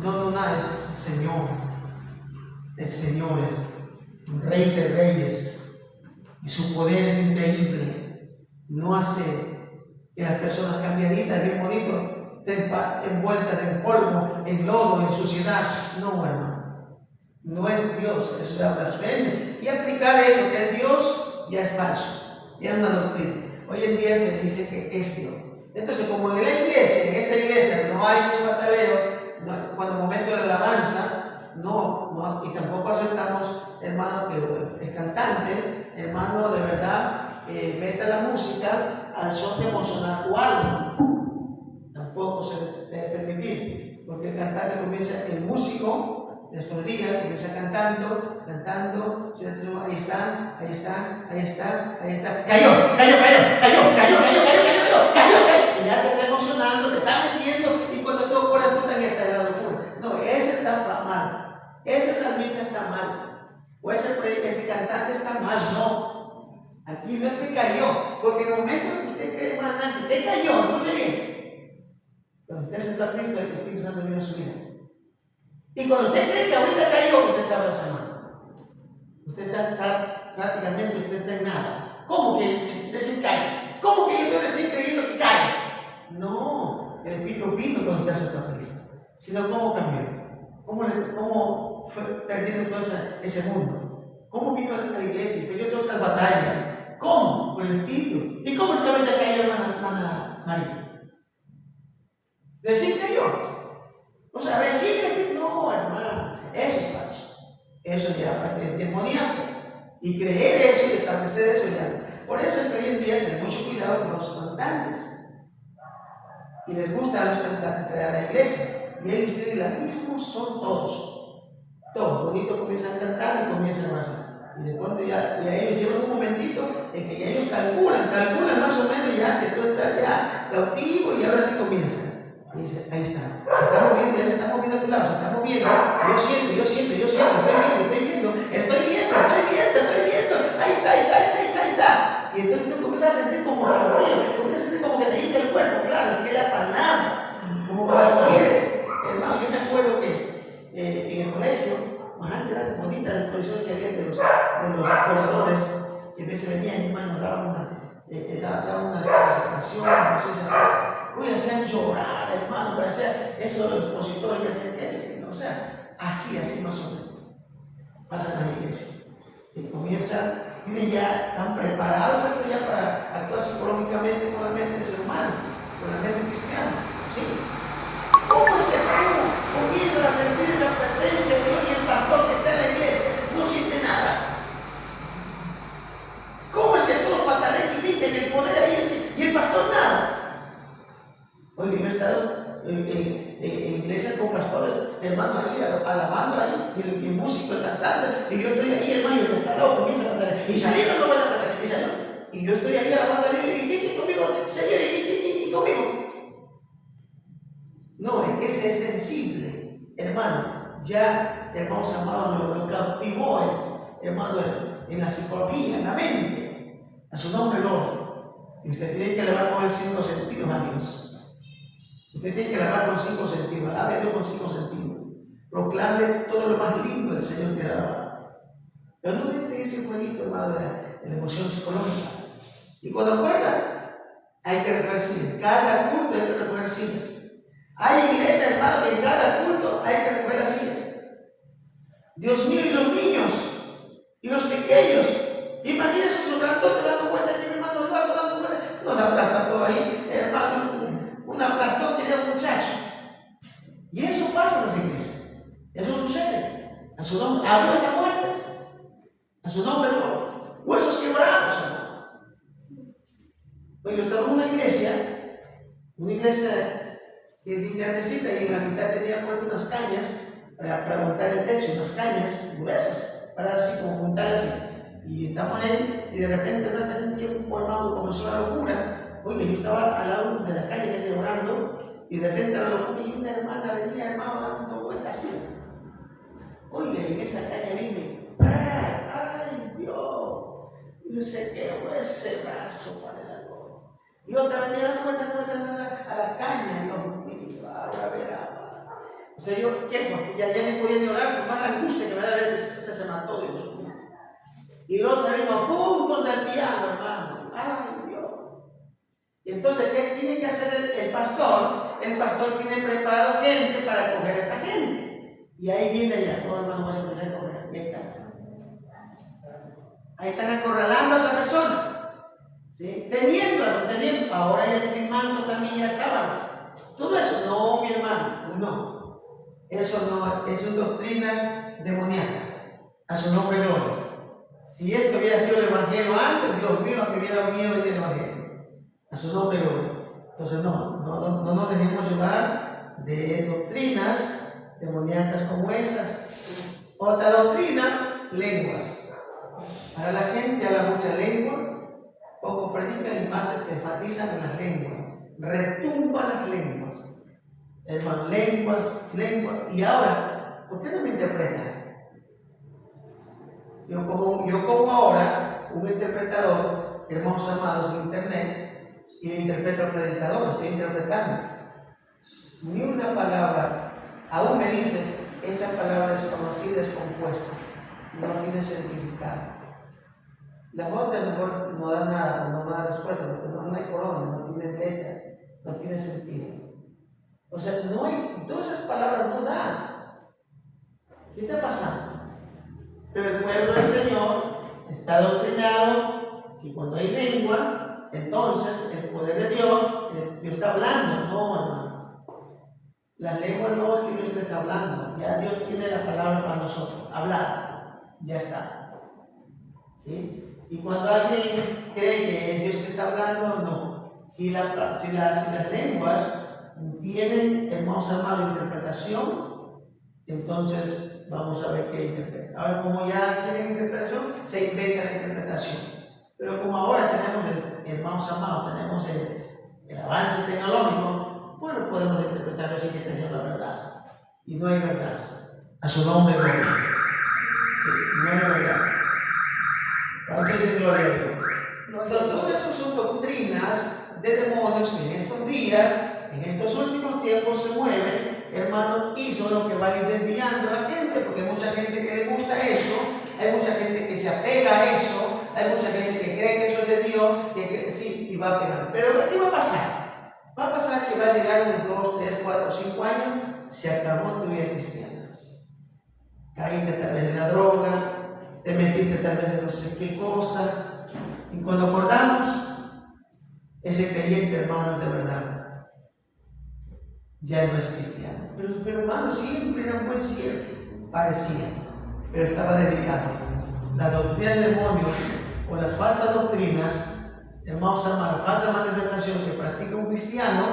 No, nada, es Señor. Es señores. Un rey de reyes. Y su poder es increíble. No hace que las personas cambiaditas, bien bonito, estén envueltas en polvo, en lodo, en suciedad. No, hermano. No es Dios, eso es la blasfemia. Y aplicar eso, que es Dios, ya es falso. Ya es una doctrina. Hoy en día se dice que es Dios. Entonces, como en esta iglesia no hay mucho bataleo, cuando el momento de la alabanza, y tampoco aceptamos, hermano, que el cantante, hermano, de verdad, meta la música al son de emocionar tu alma. Tampoco se debe permitir, porque el cantante comienza, el músico de estos días comienza cantando, ahí está, cayó, y ya te está emocionando, te está metiendo, y cuando todo corre tú también estás en la locura. No, ese está mal, ese salmista está mal, o ese cantante está mal, no. Aquí no es que cayó, porque en el momento que usted cree, hermana Nancy, usted cayó, escuche bien. Cuando usted aceptó a Cristo, el Espíritu Santo viene a su vida. Y cuando usted cree que ahorita cayó, usted está blasfemando. Usted está prácticamente, usted está en nada. ¿Cómo que usted se cae? ¿Cómo que yo tengo que decir creyendo que cae? No, el Espíritu vino cuando usted aceptó a Cristo. Sino, ¿cómo cambió? ¿Cómo fue perdiendo todo ese mundo? ¿Cómo vino a la iglesia y perdió toda esta batalla? ¿Cómo? Por el Espíritu. ¿Y cómo es que ahorita cayó, hermana María? Decir que yo. O sea, decir que no, hermano. Eso es falso. Eso ya es demoníaco. Y creer eso y establecer eso ya. Por eso es que hoy en día tenemos mucho cuidado con los cantantes. Y les gusta a los cantantes traer a la iglesia. Y ellos tienen la misma, son todos. Todos, bonito, comienzan a cantar y comienzan a hacer. Y de pronto ya ellos llevan un momentito en que ya ellos calculan más o menos ya que tú estás ya cautivo y ahora sí comienzan. Y dice, ahí está, se está moviendo, ya se está moviendo a tu lado, se está moviendo. Yo siento, estoy viendo, ahí está. Y entonces tú comienzas a sentir como calofrío, comienzas a sentir como que te hincha el cuerpo, claro, es que la palabra, como cualquier hermano. Yo me acuerdo que en el colegio, más antes eran bonitas las exposiciones que había de los oradores, que a veces venían, hermano, nos daban una presentación, no sé si hacían llorar, hermano, parecía eso de los expositores que hacían que, o sea, así más o menos. Pasa en la iglesia. Se comienza, están preparados ya para actuar psicológicamente con la mente del ser humano, con la mente cristiana. ¿Sí? ¿Cómo es que tú comienzas a sentir esa presencia de Dios y el pastor que está en la iglesia no siente nada? ¿Cómo es que todos patalean y limpian el poder ahí y el pastor nada? Oye, yo he estado en iglesias con pastores, hermano, ahí alabando ahí, y el músico, el cantante, y yo estoy ahí, hermano, y el que está al lado comienza a cantar, y saliendo no voy a cantar, y yo estoy ahí alabando a Dios, y conmigo, Señor, y conmigo. No, es que ese es sensible, hermano, ya, hermanos amados, lo cautivó, hermano, en la psicología, en la mente, a su nombre, Lord. Y usted tiene que elevar con el 5 sentidos a Dios. Usted tiene que alabar con 5 sentidos, alabe a Dios con 5 sentidos. Proclame todo lo más lindo del Señor que alabar. Pero no entre ese jueguito, hermano, de la emoción psicológica. Y cuando acuerda, hay que recoger sillas. Cada culto hay que recoger sillas. Hay iglesias, hermano, que en cada culto hay que recoger las sillas. Dios mío, y los niños, y los pequeños. Imagínense su grandote dando vueltas aquí, mi hermano Eduardo dando vueltas. Nos aplasta todo ahí, hermano. Un aplastón que dio un muchacho. Y eso pasa en las iglesias. Eso sucede. A su nombre, habló de muertes. A su nombre, no. Huesos quebrados, hermano. Oye, yo estaba en una iglesia que es grandecita, y en la mitad tenía puesto unas cañas para montar el techo, unas cañas gruesas, para así como montar así. Y estamos ahí, y de repente, en un tiempo, hermano, comenzó la locura. Oye, yo estaba al lado de la calle que orando, Y de repente a lo que una hermana venía, hermano, dando vueltas así. Oiga, y en esa calle vine, ¡ay, Dios! Y se quedó ese brazo para el agua. Y otra venía dando vueltas a la caña, Dios mío, ahora verá. O sea, yo, ¿qué? Porque ya ni podía llorar, por más la angustia que me da ver se mató Dios mío. Y la otra vino a punto del piano, hermano. ¡Ay, Dios! Y entonces, ¿qué tiene que hacer el pastor? El pastor tiene preparado gente para acoger a esta gente. Y ahí viene ya, todo hermano va a escoger coger. Y ahí está. Ahí están acorralando a esa persona. ¿Sí? Teniendo. Ahora ya tienen mantos también, ya sábanas. Todo eso, no, mi hermano, no. Eso no, es una doctrina demoníaca. A su nombre gloria. Si esto hubiera sido el evangelio antes, Dios mío, me hubiera dado miedo del evangelio. A su nombre gloria. Entonces no nos dejemos llevar de doctrinas demoníacas como esas. Otra doctrina, lenguas. Ahora la gente habla mucha lengua, poco predican y más se enfatizan en las lenguas. Retumban las lenguas. Hermano, lenguas. Y ahora, ¿por qué no me interpretan? Yo pongo ahora un interpretador, hermanos amados, en internet, y le interpreto al predicador, estoy interpretando. Ni una palabra, aún me dice, esa palabra desconocida es compuesta, no tiene significado. Las otras mejor no dan nada, no dan respuesta, porque no hay corona, no tiene letra, no tiene sentido. O sea, no hay, todas esas palabras no dan. ¿Qué está pasando? Pero el pueblo del Señor está doctrinado que cuando hay lengua, entonces el poder de Dios está hablando, no, hermano. La lengua no es que Dios te está hablando, ya Dios tiene la palabra para nosotros, hablar, ya está. ¿Sí? Y cuando alguien cree que es Dios que está hablando, no. Si las lenguas tienen, hermanos amados, interpretación, entonces vamos a ver qué interpreta. Ahora, como ya tienen interpretación, se inventa la interpretación. Pero como ahora tenemos, hermanos amados, tenemos el avance tecnológico, bueno, podemos interpretar así que está diciendo la verdad. Y no hay verdad. A su nombre, gloria. Sí, no hay verdad. ¿Cuánto dice gloria a Dios? Todas esas son doctrinas de demonios que en estos días, en estos últimos tiempos se mueven, hermano, y son los que van a ir desviando a la gente, porque hay mucha gente que le gusta eso, hay mucha gente que se apega a eso, hay mucha gente que cree que eso es de Dios, que sí, y va a pegar. Pero ¿qué va a pasar? Va a pasar que va a llegar unos 2, 3, 4, 5 años, se acabó tu vida cristiana. Caíste tal vez en la droga, te metiste tal vez en no sé qué cosa, y cuando acordamos, ese creyente, hermano, de verdad, ya no es cristiano. Pero hermano, siempre era un buen siervo, parecía, pero estaba dedicado. La doctrina del demonio o las falsas doctrinas, hermanos amados, la falsa manifestación que practica un cristiano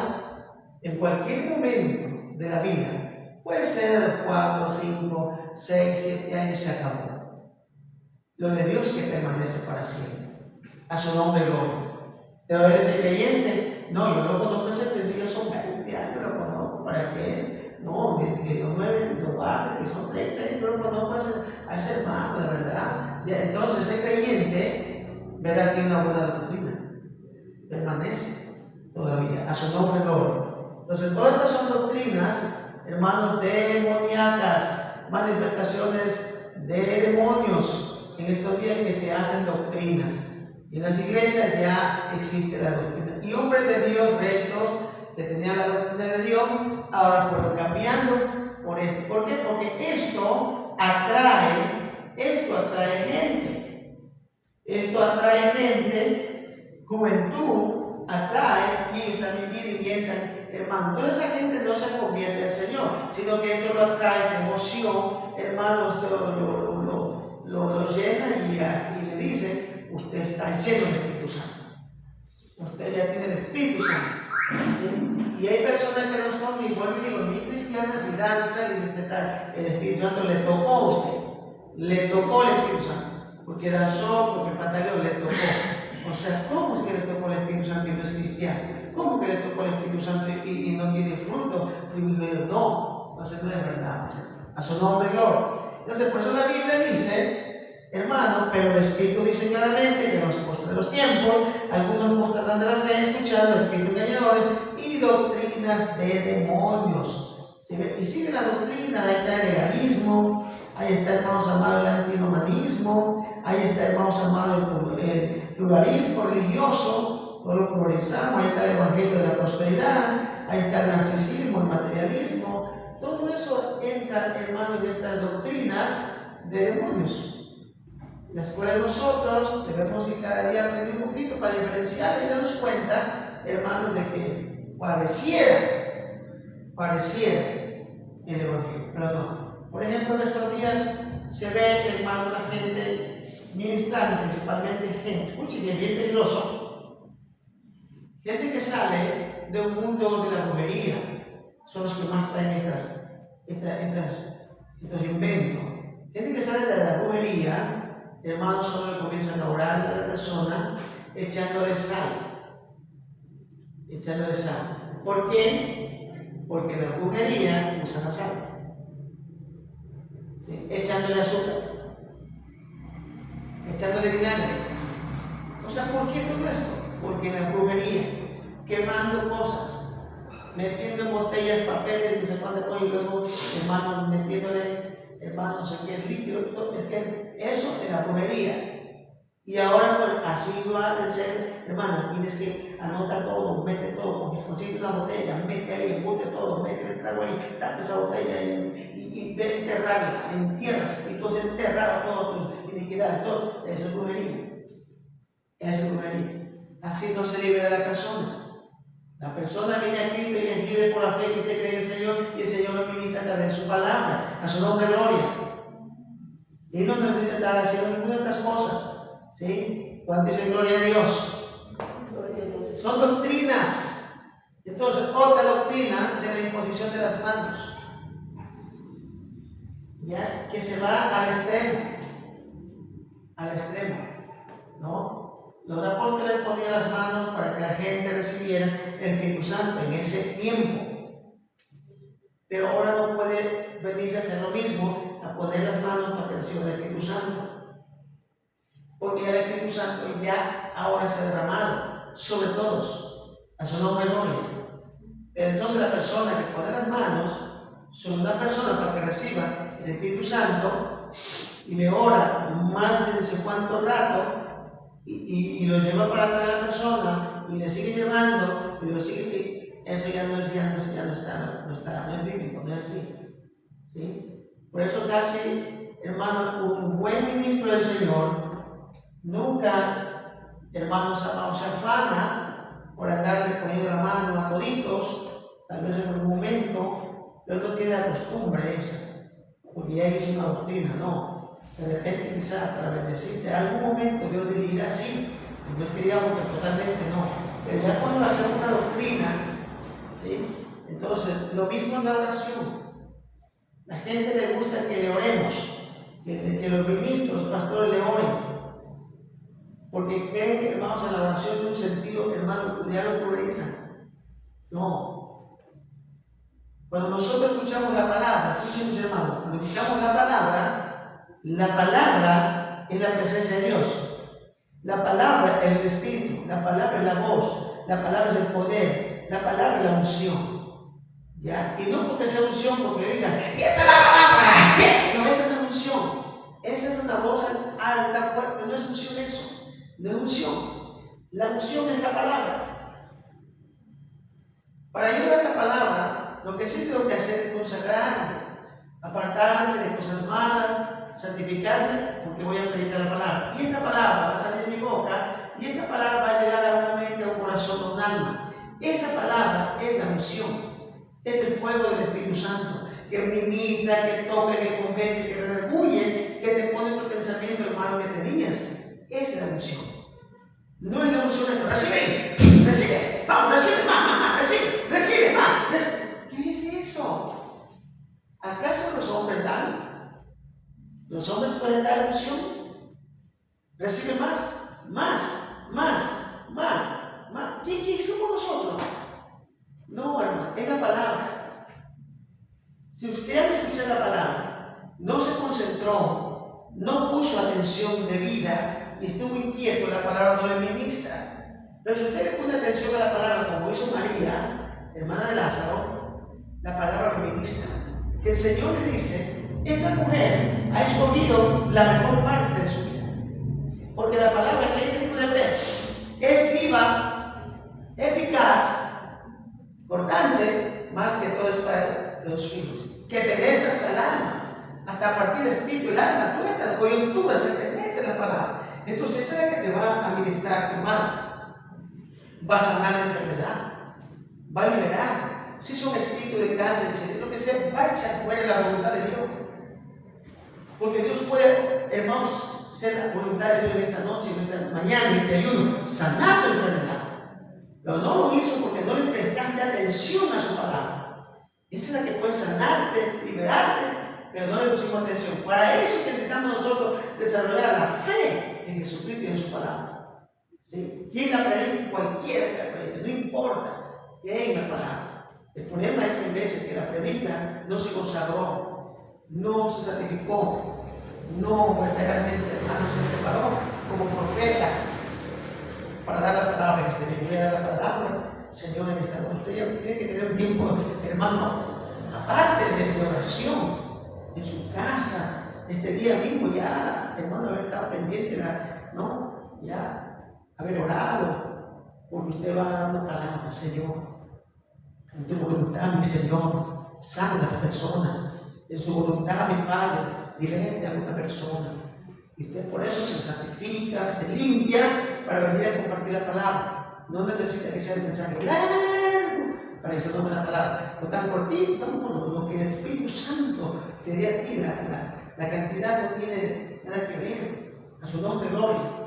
en cualquier momento de la vida, puede ser 4, 5, 6, 7 años, se acabó. Lo de Dios que permanece para siempre. A su nombre, gloria. Pero ese creyente, no, yo lo conozco, ese creyente, son 20 años, lo conozco, ¿para qué? No, que Dios me lo guarde, que son 30 años, pero lo conozco a ese hermano, de verdad. Entonces, ese creyente, ¿verdad? Tiene una buena doctrina, permanece todavía, a su nombre, gloria. Entonces, todas estas son doctrinas, hermanos, demoníacas, manifestaciones de demonios en estos días que se hacen doctrinas. En las iglesias ya existe la doctrina. Y hombres de Dios rectos que tenían la doctrina de Dios, ahora fueron cambiando por esto. ¿Por qué? Porque esto atrae gente. Esto atrae gente, juventud, atrae, y ellos también vienen y entran, hermano. Toda esa gente no se convierte al Señor, sino que esto lo atrae de emoción, hermanos, lo llena y le dice: usted está lleno del Espíritu Santo. Usted ya tiene el Espíritu Santo. ¿Sí? Y hay personas que no son, y vuelvo y digo, ni cristianas, y danzan, y el Espíritu Santo le tocó a usted. Le tocó el Espíritu Santo. Porque danzó, porque pataleó, le tocó. O sea, ¿cómo es que le tocó el Espíritu Santo y no es cristiano? ¿cómo que le tocó el Espíritu Santo y no tiene fruto? Digo yo, no, entonces no es verdad. A su nombre, gloria. Entonces, por eso la Biblia dice, hermano, pero el Espíritu dice claramente que en los postreros tiempos, algunos mostrarán de la fe, escuchando espíritus engañadores y doctrinas de demonios. ¿Sí? Y sigue la doctrina, ahí está el legalismo, ahí está, hermanos amados, el antinomianismo, ahí está, hermanos amados, el pluralismo religioso, no lo pluralizamos, ahí está el evangelio de la prosperidad, ahí está el narcisismo, el materialismo. Todo eso entra, hermano, en estas doctrinas de demonios, las cuales nosotros debemos ir cada día aprender un poquito para diferenciar y darnos cuenta, hermanos, de que pareciera el evangelio, pero no. Por ejemplo, en estos días se ve, hermano, la gente ministrando, principalmente gente, escuchen, que es bien peligroso, gente que sale de un mundo de la brujería. Son los que más traen estos inventos. Gente que sale de la brujería, hermanos, solo comienzan a orar a la persona echándole sal. ¿Por qué? Porque la brujería usa la sal. ¿Sí? Echándole azúcar, echándole vinagre. O sea, ¿por qué todo esto? Porque la brujería, quemando cosas, metiendo en botellas, papeles, no sé cuánto cosa, y luego, hermano, metiéndole, hermano, no sé qué, líquido, es que eso es la brujería. Y ahora, pues, así va a ser, hermana, tienes que anotar todo, mete todo, porque si consigues una botella, mete ahí, embute todo, mete el trago ahí, tapa esa botella y ve a enterrarla, entierra, y tú has enterrado todas tus iniquidades, todo, eso es brujería. Eso es brujería. Así no se libera la persona. La persona viene a Cristo y es libre por la fe que usted cree en el Señor, y el Señor lo ministra a través de su palabra, a su nombre gloria. Y no necesita estar haciendo ninguna de estas cosas. ¿Sí? Cuando dicen gloria a Dios. Son doctrinas. Entonces, otra doctrina de la imposición de las manos, ¿ya? Que se va al extremo, ¿no? Los apóstoles ponían las manos para que la gente recibiera el Espíritu Santo en ese tiempo. Pero ahora no puede venirse a hacer lo mismo, a poner las manos para que reciban el Espíritu Santo. Porque el Espíritu Santo ya ahora se ha derramado sobre todos, a su nombre gloria. Pero entonces la persona que pone las manos sobre una persona para que reciba el Espíritu Santo y le ora más de no sé cuánto rato, y lo lleva para atrás a la persona y le sigue llevando y lo sigue, eso ya no es bíblico, no es así. ¿Sí? Por eso casi, hermano, un buen ministro del Señor nunca, hermanos, se afana por andarle poniendo la mano a toditos, tal vez en algún momento, pero no tiene la costumbre esa, porque ya hizo una doctrina, no. De repente quizás para bendecirte, en algún momento Dios te dirá sí, y no es que digamos que totalmente no, pero ya cuando hacemos una doctrina, ¿sí? Entonces lo mismo es la oración. La gente le gusta que le oremos, que los ministros, los pastores le oren, porque creen que, hermanos, en la oración tiene un sentido, hermano, ya lo pluralizan. No. Cuando nosotros escuchamos la palabra, escuchen mis hermanos, cuando escuchamos la palabra es la presencia de Dios. La palabra es el Espíritu, la palabra es la voz, la palabra es el poder, la palabra es la unción. ¿Ya? Y no porque sea unción, porque digan, ¡y esta es la palabra! No, esa no es unción. Esa es una voz alta, fuerte, no es unción eso. No es unción. La unción es la palabra. Para ayudar a la palabra, lo que sí tengo que hacer es consagrarme, apartarme de cosas malas, santificarme, porque voy a predicar la palabra. Y esta palabra va a salir de mi boca, y esta palabra va a llegar a una mente, a un corazón, a un alma. Esa palabra es la unción, es el fuego del Espíritu Santo, que ministra, que toca, que convence, que redarguye, que te pone tu pensamiento, hermano, que tenías. Esa es la unción. No es la unción de recibe, vamos, recibe más, recibe más. ¿Qué es eso? ¿Acaso los hombres dan? ¿Los hombres pueden dar unción? Recibe más. ¿quién somos nosotros? No, hermano, es la palabra. Si usted al escuchar la palabra no se concentró, no puso atención debida y estuvo inquieto, la palabra no le ministra. Pero si usted le pone atención a la palabra, como hizo María, hermana de Lázaro, la palabra le ministra. Que el Señor le dice: esta mujer ha escogido la mejor parte de su vida. Porque la palabra que dice en hebreo es viva, eficaz, cortante, más que todo espada de los filos, que penetra hasta el alma, hasta partir el espíritu y el alma, tú hasta la coyuntura, se penetra en la palabra. Entonces esa es la que te va a ministrar tu mal, va a sanar la enfermedad, va a liberar. Si son espíritus de cáncer, lo que sea, va a echar fuera la voluntad de Dios. Porque Dios puede, hermanos, ser la voluntad de Dios en esta noche, en esta mañana, en este ayuno, sanar tu enfermedad. Pero no lo hizo porque no le prestaste atención a su palabra. Esa es la que puede sanarte, liberarte, pero no le pusimos atención. Para eso necesitamos nosotros desarrollar la fe en Jesucristo y en su palabra. ¿Sí? Quien la predique, cualquiera que la predique, no importa que hay la palabra. El problema es que en veces que la predica no se consagró, no se santificó, no verdaderamente, hermano, se preparó como profeta para dar la palabra. Que usted le quiera dar la palabra, Señor, en esta noche. Usted ya tiene que tener un tiempo, hermano, aparte de oración, en su casa, este día mismo ya, hermano, haber estado pendiente, ¿no? Ya haber orado, porque usted va a dar una palabra, Señor. En tu voluntad, mi Señor, sana a las personas. En su voluntad, mi Padre, liberte a una persona. Y usted por eso se santifica, se limpia para venir a compartir la palabra. No necesita que sea un mensaje largo para eso no me la palabra. No tan cortito, como lo que el Espíritu Santo te dé a ti. La cantidad no tiene nada que ver. A su nombre, gloria.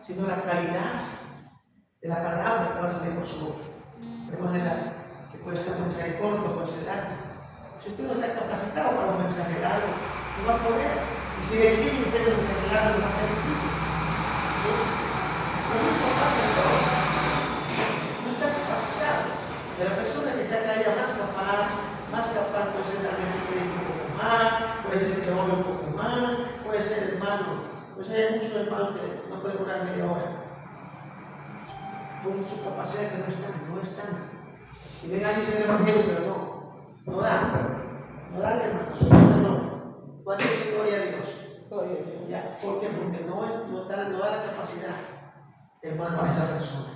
Sino la calidad de la palabra que va a salir por su boca. De manera que puede ser un mensaje corto, puede ser largo. Si usted no está capacitado para un mensaje largo, no va a poder. Y si le exigen hacer un mensaje largo, va a ser difícil. ¿Sí? No es capaz de todo. No está capacitado. Pero la persona que está acá ya más capaz puede ser también que predique un poco más, puede ser que ore un poco más, puede ser hermano. Pues hay muchos hermanos que no pueden orar media hora. Por su capacidad que no están. Y den años en el evangelio, pero no dan, hermanos, no. ¿Cuánto dice gloria a Dios? Ya, ¿por qué? Porque no da la capacidad, hermano, a esa persona.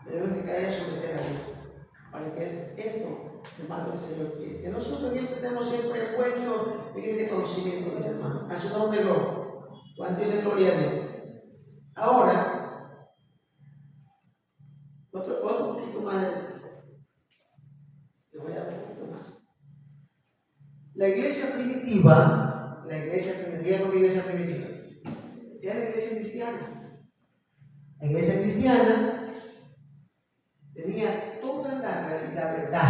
Debemos que caer sobre a Dios, para que esto, hermano, el Señor quiere. Que nosotros estemos siempre envueltos en este conocimiento, mis hermanos. A su nombre, gloria. ¿Cuánto dice gloria a Dios? Ahora, otro poquito más le voy a dar un poquito más. La iglesia primitiva, la iglesia primitiva, era la iglesia cristiana. La iglesia cristiana tenía toda la verdad,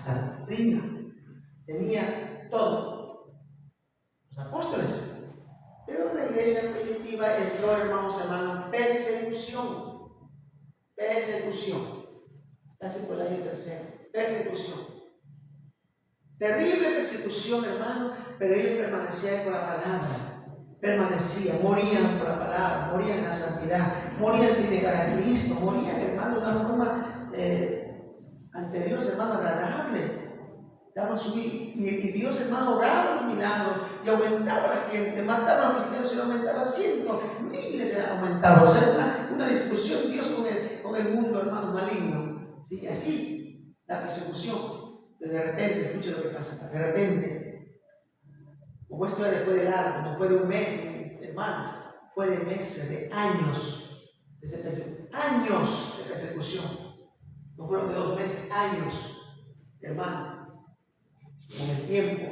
la doctrina, tenía todo. Los apóstoles. Pero la iglesia primitiva entró, hermanos, persecución. Casi por el año tercero. Persecución. Terrible persecución, hermano, pero ellos permanecían con la palabra. Morían por la palabra, morían en la santidad, morían sin negar a Cristo, morían, hermano, de una forma ante Dios, hermano, agradable. Daban su vida y Dios, hermano, obraba los milagros y aumentaba la gente, mataba a los cristianos y aumentaba cientos, miles aumentaban. O sea, una discusión Dios con el mundo, hermano, maligno. ¿Sí? Así, la persecución. De repente, escucha lo que pasa, de repente, como esto es después de largo, después de un mes, hermano, después de meses, de años de persecución. No fueron de 2 meses, años, hermano. Con el tiempo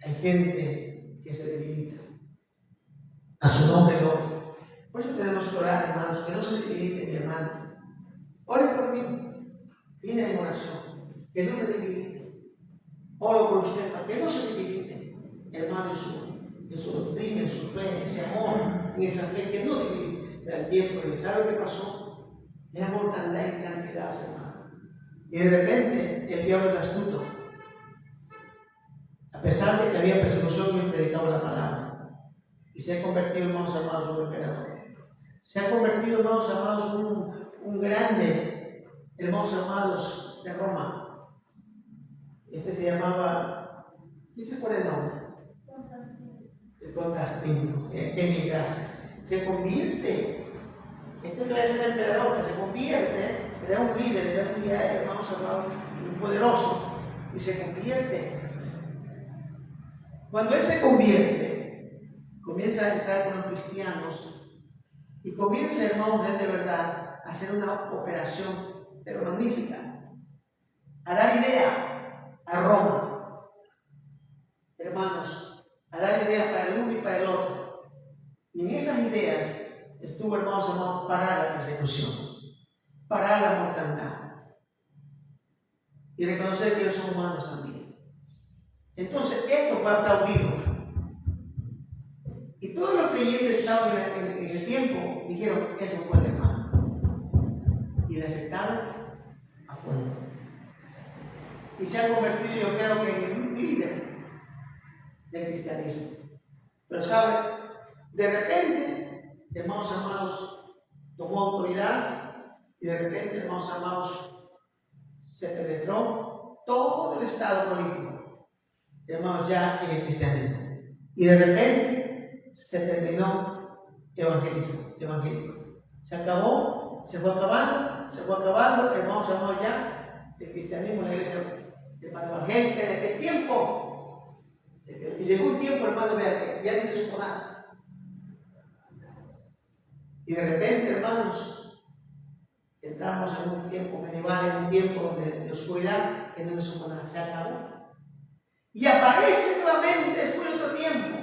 hay gente que se debilita. A su nombre, gloria. Por eso tenemos que orar, hermanos, que no se debilite mi hermano. Ore por mí. Vine en oración. Que no me debilite. Oro por usted para que no se debilite, hermano, en su doctrina, en su fe, en ese amor, en esa fe, que no debilite. Pero el tiempo, ¿sabe qué pasó? Era mortandad en cantidad, hermano. Y de repente el diablo es astuto. A pesar de que había persecución, él predicaba la palabra. Y se ha convertido, hermanos amados, en un emperador. Se ha convertido, hermanos amados, un grande, hermanos amados, de Roma. Este se llamaba, ¿quién se acuerda el nombre? El Constantino. Qué gracia. Se convierte. Este no era un emperador, que se convierte, era un líder, era un guía, hermanos amados, un poderoso. Y se convierte. Cuando él se convierte, comienza a entrar con los cristianos y comienza, hermanos, de verdad, a hacer una operación, pero magnífica, a dar idea a Roma, hermanos, a dar ideas para el uno y para el otro. Y en esas ideas estuvo, hermanos amados, parar la persecución, parar la mortandad y reconocer que ellos son humanos también. Entonces, esto fue aplaudido. Y todos los creyentes que estaban en ese tiempo dijeron, eso fue hermano. Y le aceptaron a fondo. Y se ha convertido, yo creo que en un líder del cristianismo. Pero sabe, de repente, hermanos amados, tomó autoridad y de repente, hermanos amados, se penetró todo el estado político. Hermanos, ya en el cristianismo. Y de repente se terminó evangélico. Se acabó, se fue acabando, hermanos, ya el cristianismo, la iglesia evangélica en aquel tiempo. Y llegó un tiempo, hermano, que ya ni se supo nada. Y de repente, hermanos, entramos en un tiempo medieval, en un tiempo de oscuridad, que no se supo nada, se acabó. Y aparece nuevamente después de otro tiempo,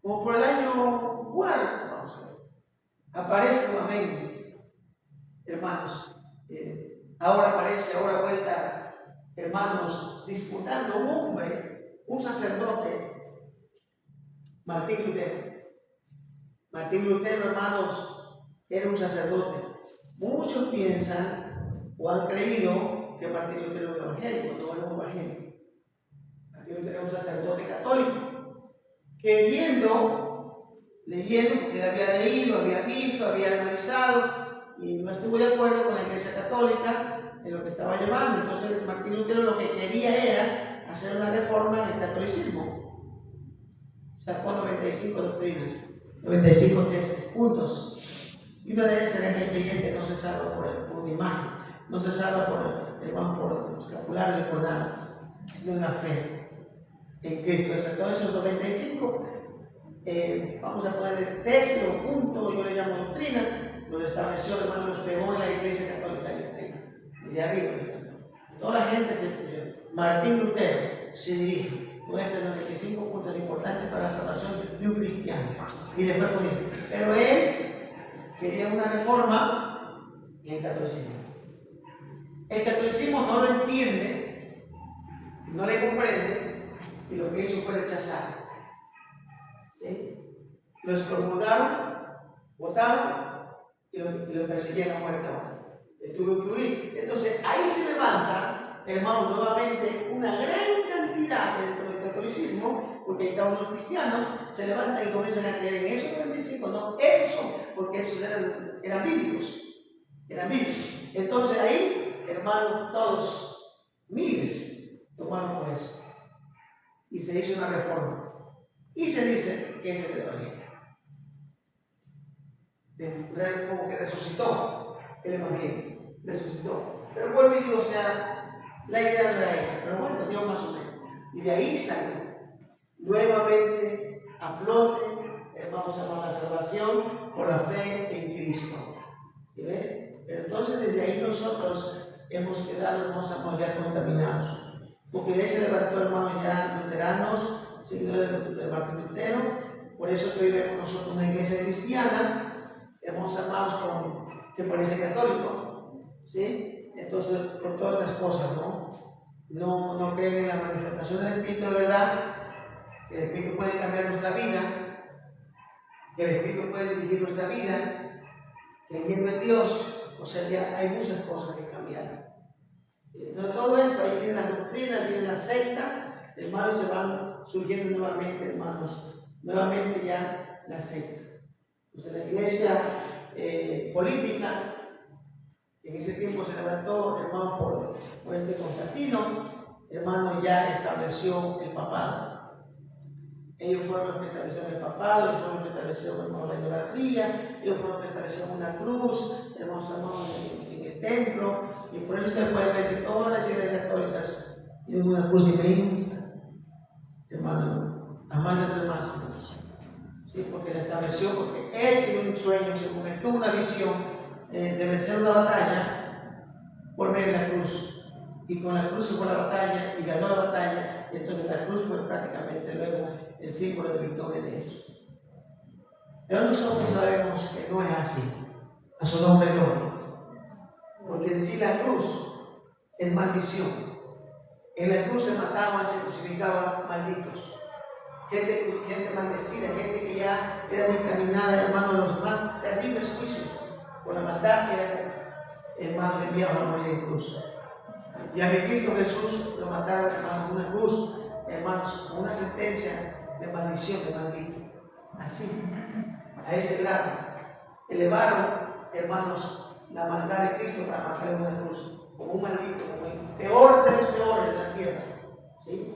como por el año 40, vamos a ver. Aparece nuevamente, hermanos. Ahora vuelta, hermanos, disputando un hombre, un sacerdote, Martín Lutero. Martín Lutero, hermanos, era un sacerdote. Muchos piensan o han creído que Martín Lutero era evangélico, no era un evangélico. Era un sacerdote católico que leyendo, porque él había leído, había visto, había analizado y no estuvo de acuerdo con la Iglesia Católica en lo que estaba llevando. Entonces Martín Lutero lo que quería era hacer una reforma en el catolicismo. Sacó 95 doctrinas, 95 tesis, puntos. Y una de esas es que el creyente no se salva por una imagen, no se salva por el escapular, por nada, sino en la fe en Cristo. Todos esos 95, vamos a ponerle tesis o punto, yo le llamo doctrina, lo estableció, hermano, los pegó en la Iglesia Católica, desde arriba. Toda la gente Martín Lutero se dirige con estos 95 puntos importantes para la salvación de un cristiano. Y después ponía, pero él quería una reforma en el catolicismo. El catolicismo no lo entiende, no le comprende, y lo que hizo fue rechazar. ¿Sí? Lo excomulgaron, votaron y lo persiguieron a muerte ahora. Tuvo que huir. Entonces ahí se levanta, hermano, nuevamente una gran cantidad dentro del catolicismo, porque ahí estaban los cristianos, se levantan y comienzan a creer en esos 45. No, esos son, porque esos eran bíblicos. Eran bíblicos. Entonces ahí, hermano, todos, miles, tomaron por eso. Y se hizo una reforma. Y se dice que es el Evangelio. Como que resucitó el Evangelio. Resucitó. Pero vuelvo y digo, o sea, la idea no era esa. Pero bueno, dio más o menos. Y de ahí salió. Nuevamente a flote, hermanos, a la salvación por la fe en Cristo. ¿Sí ven? Pero entonces desde ahí nosotros hemos quedado, hermanos, ya contaminados. Porque de ahí se levantó, hermanos, ya luteranos, seguidores de Martín Lutero. Por eso que hoy vemos nosotros una iglesia cristiana, hermanos amados, que parece católico, ¿sí? Entonces, por todas las cosas, no creen en la manifestación del Espíritu de verdad, que el Espíritu puede cambiar nuestra vida, que el Espíritu puede dirigir nuestra vida, creyendo en Dios, O sea, ya hay muchas cosas que cambiar. ¿Sí? Entonces, todo esto, ahí viene la doctrina, viene la secta, hermanos, se van surgiendo nuevamente, hermanos, nuevamente ya la secta. Entonces, la iglesia política, en ese tiempo se levantó, hermano, por este Constantino, hermano, ya estableció el papado. Ellos fueron los que establecieron el papado, ellos fueron los que establecieron, hermano, la idolatría, ellos fueron los que establecieron una cruz, hermanos, en el templo, y por eso usted puede ver que todas las iglesias católicas tienen una cruz inmensa, hermano, a más de los máximos. Sí, porque la estableció, porque él tiene un sueño, según él tuvo una visión de vencer una batalla por medio de la cruz. Y con la cruz se fue la batalla y ganó la batalla, y entonces la cruz fue prácticamente luego el símbolo de victoria de ellos. Pero nosotros sabemos que no es así, a su nombre gloria. Porque en sí la cruz es maldición. En la cruz se mataban, se crucificaban malditos. Gente maldecida, gente que ya era dictaminada, hermano, a los más terribles juicios. Por la maldad era, hermano, enviado a morir en cruz. Y a mi Cristo Jesús lo mataron, hermanos, una cruz, hermanos, con una sentencia de maldición, de maldito. Así, a ese grado, elevaron, hermanos, la maldad de Cristo para matarle una cruz, como un maldito, como el peor de los peores de la tierra. ¿Sí?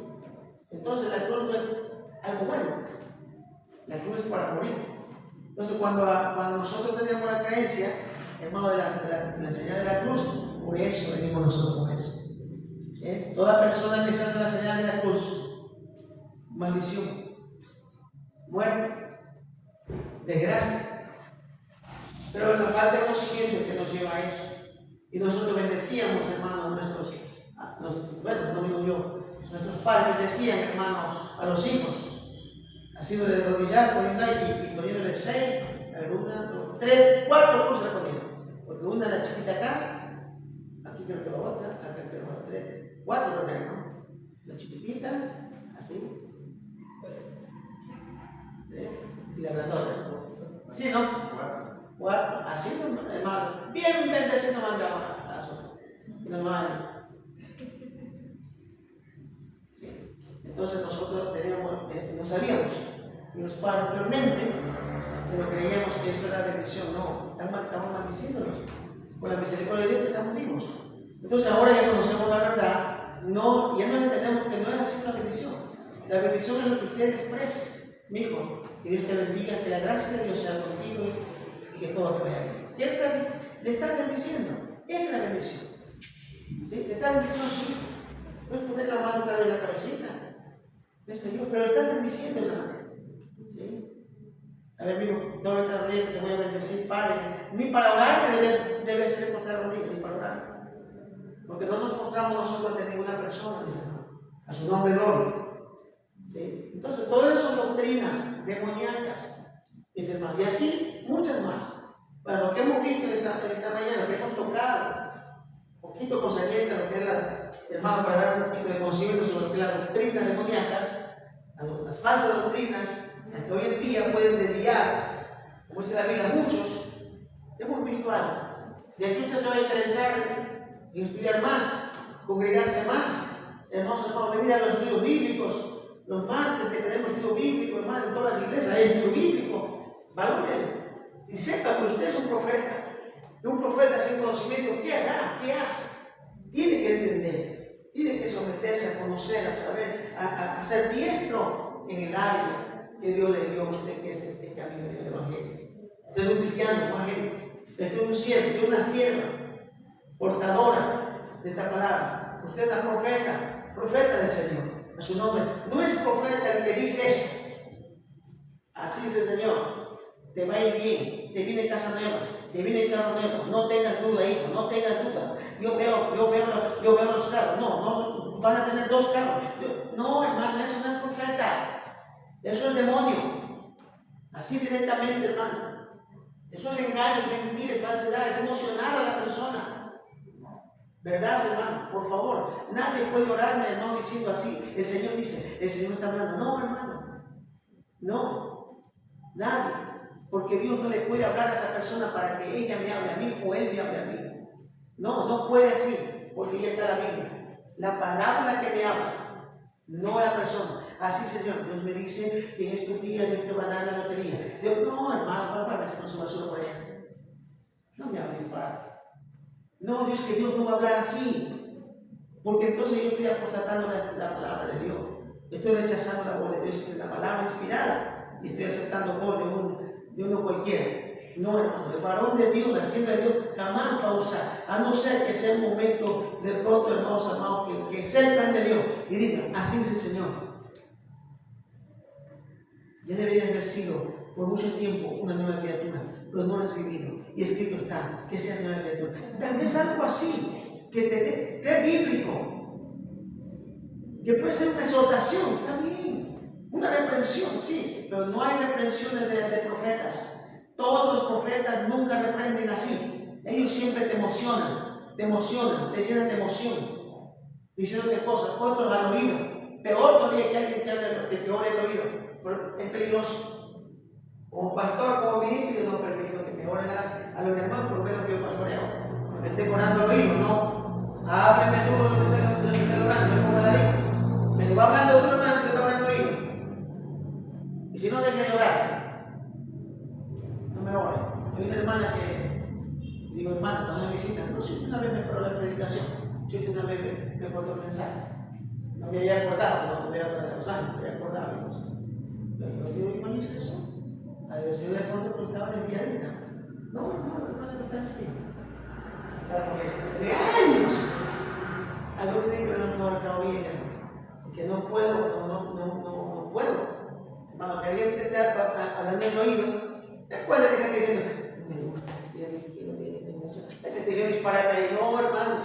Entonces la cruz no es algo bueno, la cruz es para morir. Entonces cuando nosotros tenemos la creencia, hermano, de la señal de la cruz, por eso venimos nosotros con eso. Toda persona que se hace la señal de la cruz, maldición, muerte, desgracia. Pero la falta de conocimiento que nos lleva a eso. Y nosotros bendecíamos, hermano, bueno, no digo yo, nuestros padres decían, hermano, a los hijos, haciendo de rodillar, y poniéndole 6, alguna, 3, 4 cruces le ponían. Porque una era chiquita acá, aquí creo que la otra, acá creo que la otra, 3, 4 lo que ¿no? La chiquitita, así, 3, y la grandota. ¿Sí, no? 4, así, hermano, bien bendecido mandaba a eso. Normal. Sí. Entonces nosotros no sabíamos, y los padres realmente, pero creíamos que eso era bendición. No, estamos maldiciéndonos. Por la misericordia de Dios que estamos vivos. Entonces ahora ya conocemos la verdad, ya no entendemos que no es así una bendición. La bendición es lo que usted expresa. Mi hijo, que Dios te bendiga, que la gracia de Dios sea contigo y que todo te vaya bien. ¿Qué le está bendiciendo? Esa es la bendición. ¿Sí? Le está bendiciendo a su hijo. Puedes poner la mano tal vez en la cabecita. Pero está bendiciendo esa manera. ¿Sí? A ver, amigo, doble la rodilla que te voy a bendecir, Padre. Ni para orar debe ser postrar rodilla, ni para orar. Porque no nos postramos nosotros ante ninguna persona, a su nombre gloria. ¿Sí? Entonces, todas esas son doctrinas demoníacas, mis hermanos, y así muchas más. Para lo que hemos visto esta mañana, lo que hemos tocado, un poquito concerniente a lo que es hermano, para dar un poquito de conocimiento sobre lo que es las doctrinas demoníacas, las falsas doctrinas, las que hoy en día pueden desviar, como dice la Biblia, muchos. Hemos visto algo. De aquí usted se va a interesar en estudiar más, congregarse más, hermanos, venir a los estudios bíblicos. Los martes que tenemos estudio bíblico, hermano, en todas las iglesias hay estudio bíblico. Valórenlo. Y sepa que usted es un profeta. Y un profeta sin conocimiento, ¿qué hará? ¿Qué hace? Tiene que entender, tiene que someterse a conocer, a saber, a ser diestro en el área que Dios le dio a usted, que es el camino del Evangelio. Usted es un cristiano evangélico, usted es un siervo, usted es una sierva, portadora de esta palabra. Usted es una profeta del Señor, a su nombre. No es profeta el que dice eso. Así dice el Señor. Te va a ir bien, te viene casa nueva, te viene carro nuevo, no tengas duda, hijo, no tengas duda. Yo veo los carros, no, vas a tener 2 carros. No, hermano, eso no es profeta, eso es demonio. Así directamente, hermano. Eso es engaño, es mentira, es falsedad, es emocionar a la persona. ¿Verdad, hermano? Por favor, nadie puede orarme, hermano, diciendo así. El Señor dice, el Señor está hablando. No, hermano, no, nadie. Porque Dios no le puede hablar a esa persona para que ella me hable a mí o él me hable a mí. No, no puede así, porque ya está la Biblia. La palabra que me habla, no la persona. Así, Señor, Dios me dice que en estos días Dios te va a dar la lotería. Dios, no, hermano, para con su basura por allá. No me hables para. No, Dios, que Dios no va a hablar así. Porque entonces yo estoy apostatando la palabra de Dios. Estoy rechazando la voz de Dios, que es la palabra inspirada. Y estoy aceptando voz de uno cualquiera. No, hermano, el varón de Dios, la sierva de Dios, jamás va a usar, a no ser que sea un momento de pronto, hermanos amados, que sea el plan de Dios y diga, así es el Señor. Ya debería haber sido por mucho tiempo una nueva criatura, pero no lo has vivido. Y escrito está, que sea nueva criatura. Tal vez algo así, que te bíblico, que puede ser una exhortación, también, una reprensión, sí, pero no hay reprensiones de profetas. Todos los profetas nunca reprenden así. Ellos siempre te emocionan, te llenan de emoción, diciéndote cosas, otros al oído. Peor todavía que alguien que te ore al oído, pero es peligroso. Como pastor, como ministro, yo no permito que me oren a los hermanos, por lo menos que yo pastoreo. Me estén orando al oído, no. Hábleme tú lo que estén orando, yo como la digo. Me va hablando tú hermano, se le va hablando al oído. Y si no, deje de orar. Me ore. Hay una hermana que digo, hermana, cuando me visita, no, si una vez me paró la predicación, si una vez me acordó el mensaje. No me había acordado, no me había acordado de los años, me había acordado de cosas. Yo digo, ¿y cuál es eso? A ver, si yo de pronto pues, estaba desviadita. No, pasa que está así. De años. Algo tiene que no ha estado bien, que no puedo, no puedo. Hermano, que alguien te esté hablando en el oído. Después de que te esté diciendo, me gusta, me gusta. Que te diciendo disparate ahí, no, hermano,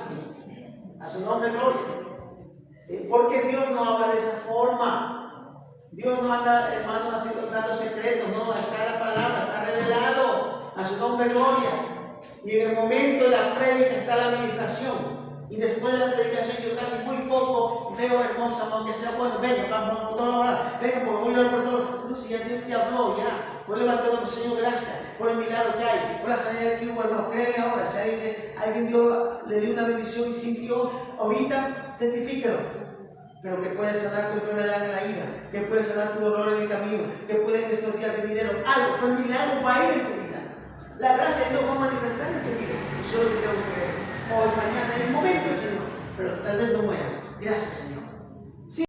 a su nombre gloria. ¿Sí? Porque Dios no habla de esa forma. Dios no anda, hermano, haciendo dando secretos, no, está la palabra, está revelado, a su nombre gloria. Y en el momento de la prédica está la administración. Y después de la predicación yo casi muy poco veo hermosa, aunque sea bueno, venga, vamos por toda hora, venga, porque voy a orar por todo. No, si ya Dios te habló, ya. Por levantando al Señor, gracias por el milagro que hay, por la sanidad que hubo, hermano, créeme ahora. Si alguien le dio una bendición y sintió, ahorita testifíquelo. Pero que puede sanar tu enfermedad en la ida, que puede sanar tu dolor en el camino, que puede en estos días venideros, algo, pero el milagro va a ir en tu vida. La gracia de Dios va a manifestar en tu vida. Solo que tengo que creer. Hoy, mañana, en el momento, Señor. Pero tal vez no muera. Gracias, Señor.